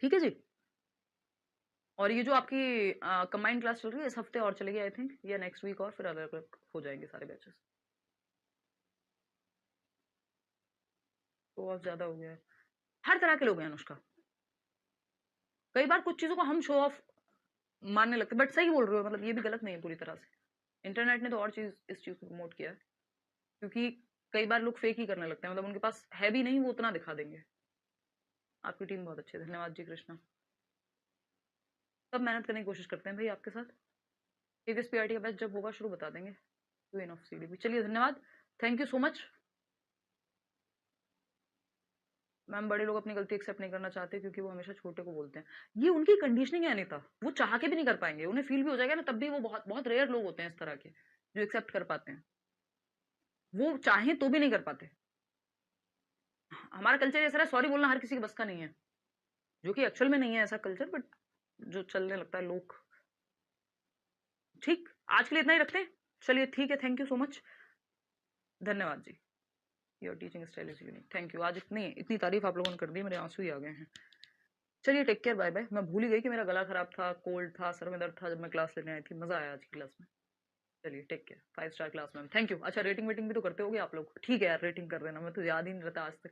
ठीक है जी? और ये जो आपकी कंबाइंड क्लास चल रही है इस हफ्ते और चलेगी आई थिंक, या नेक्स्ट वीक और फिर अलग-अलग हो जाएंगे सारे बैचेस। तो और ज़्यादा हो गया है। हर तरह के लोग हैं अनुष्का। कई बार कुछ चीज़ों को हम शो ऑफ मानने लगते हैं, बट सही बोल रहे हो, मतलब ये भी गलत नहीं है पूरी तरह से। इंटरनेट ने तो और चीज़ इस चीज़ को प्रमोट किया है, क्योंकि कई बार लोग फेक ही करने लगते हैं, मतलब उनके पास है भी नहीं, वो उतना दिखा देंगे। आपकी टीम बहुत अच्छी है, धन्यवाद जी कृष्णा। सब मेहनत करने की कोशिश करते हैं भाई आपके साथ। केवीएस पीआरटी का बैच जब होगा शुरू बता देंगे। क्वीन ऑफ सीडीपी, चलिए धन्यवाद, thank you so much. Ma'am बड़े लोग अपनी गलती एक्सेप्ट नहीं करना चाहते क्योंकि वो हमेशा छोटे को बोलते हैं। ये उनकी कंडीशनिंग है अनीता, वो चाह के भी नहीं कर पाएंगे, उन्हें फील भी हो जाएगा ना, तब भी वो बहुत बहुत रेयर लोग होते हैं इस तरह के जो एक्सेप्ट कर पाते हैं। वो चाहें तो भी नहीं कर पाते। हमारा कल्चर ऐसा है, सॉरी बोलना हर किसी के बस का नहीं है, जो कि एक्चुअल में नहीं है ऐसा कल्चर, बट जो चलने लगता है लोग। ठीक, आज के लिए इतना ही रखते हैं। चलिए ठीक है, थैंक यू सो मच, धन्यवाद ji. Your teaching style is unique, thank you. आज इतनी इतनी तारीफ आप लोगों ने कर दी, मेरे आंसू ही आ गए हैं। चलिए टेक केयर, बाय बाय। मैं भूल ही गई कि मेरा गला खराब था, कोल्ड था, सर में दर्द था जब मैं क्लास लेने आई थी। मजा आया आज की क्लास में। चलिए take care, 5 star class ma'am, thank you. अच्छा रेटिंग वेटिंग भी तो करते होगे आप लोग, ठीक है यार, रेटिंग कर देना, मैं तो याद ही नहीं रहता आज तक।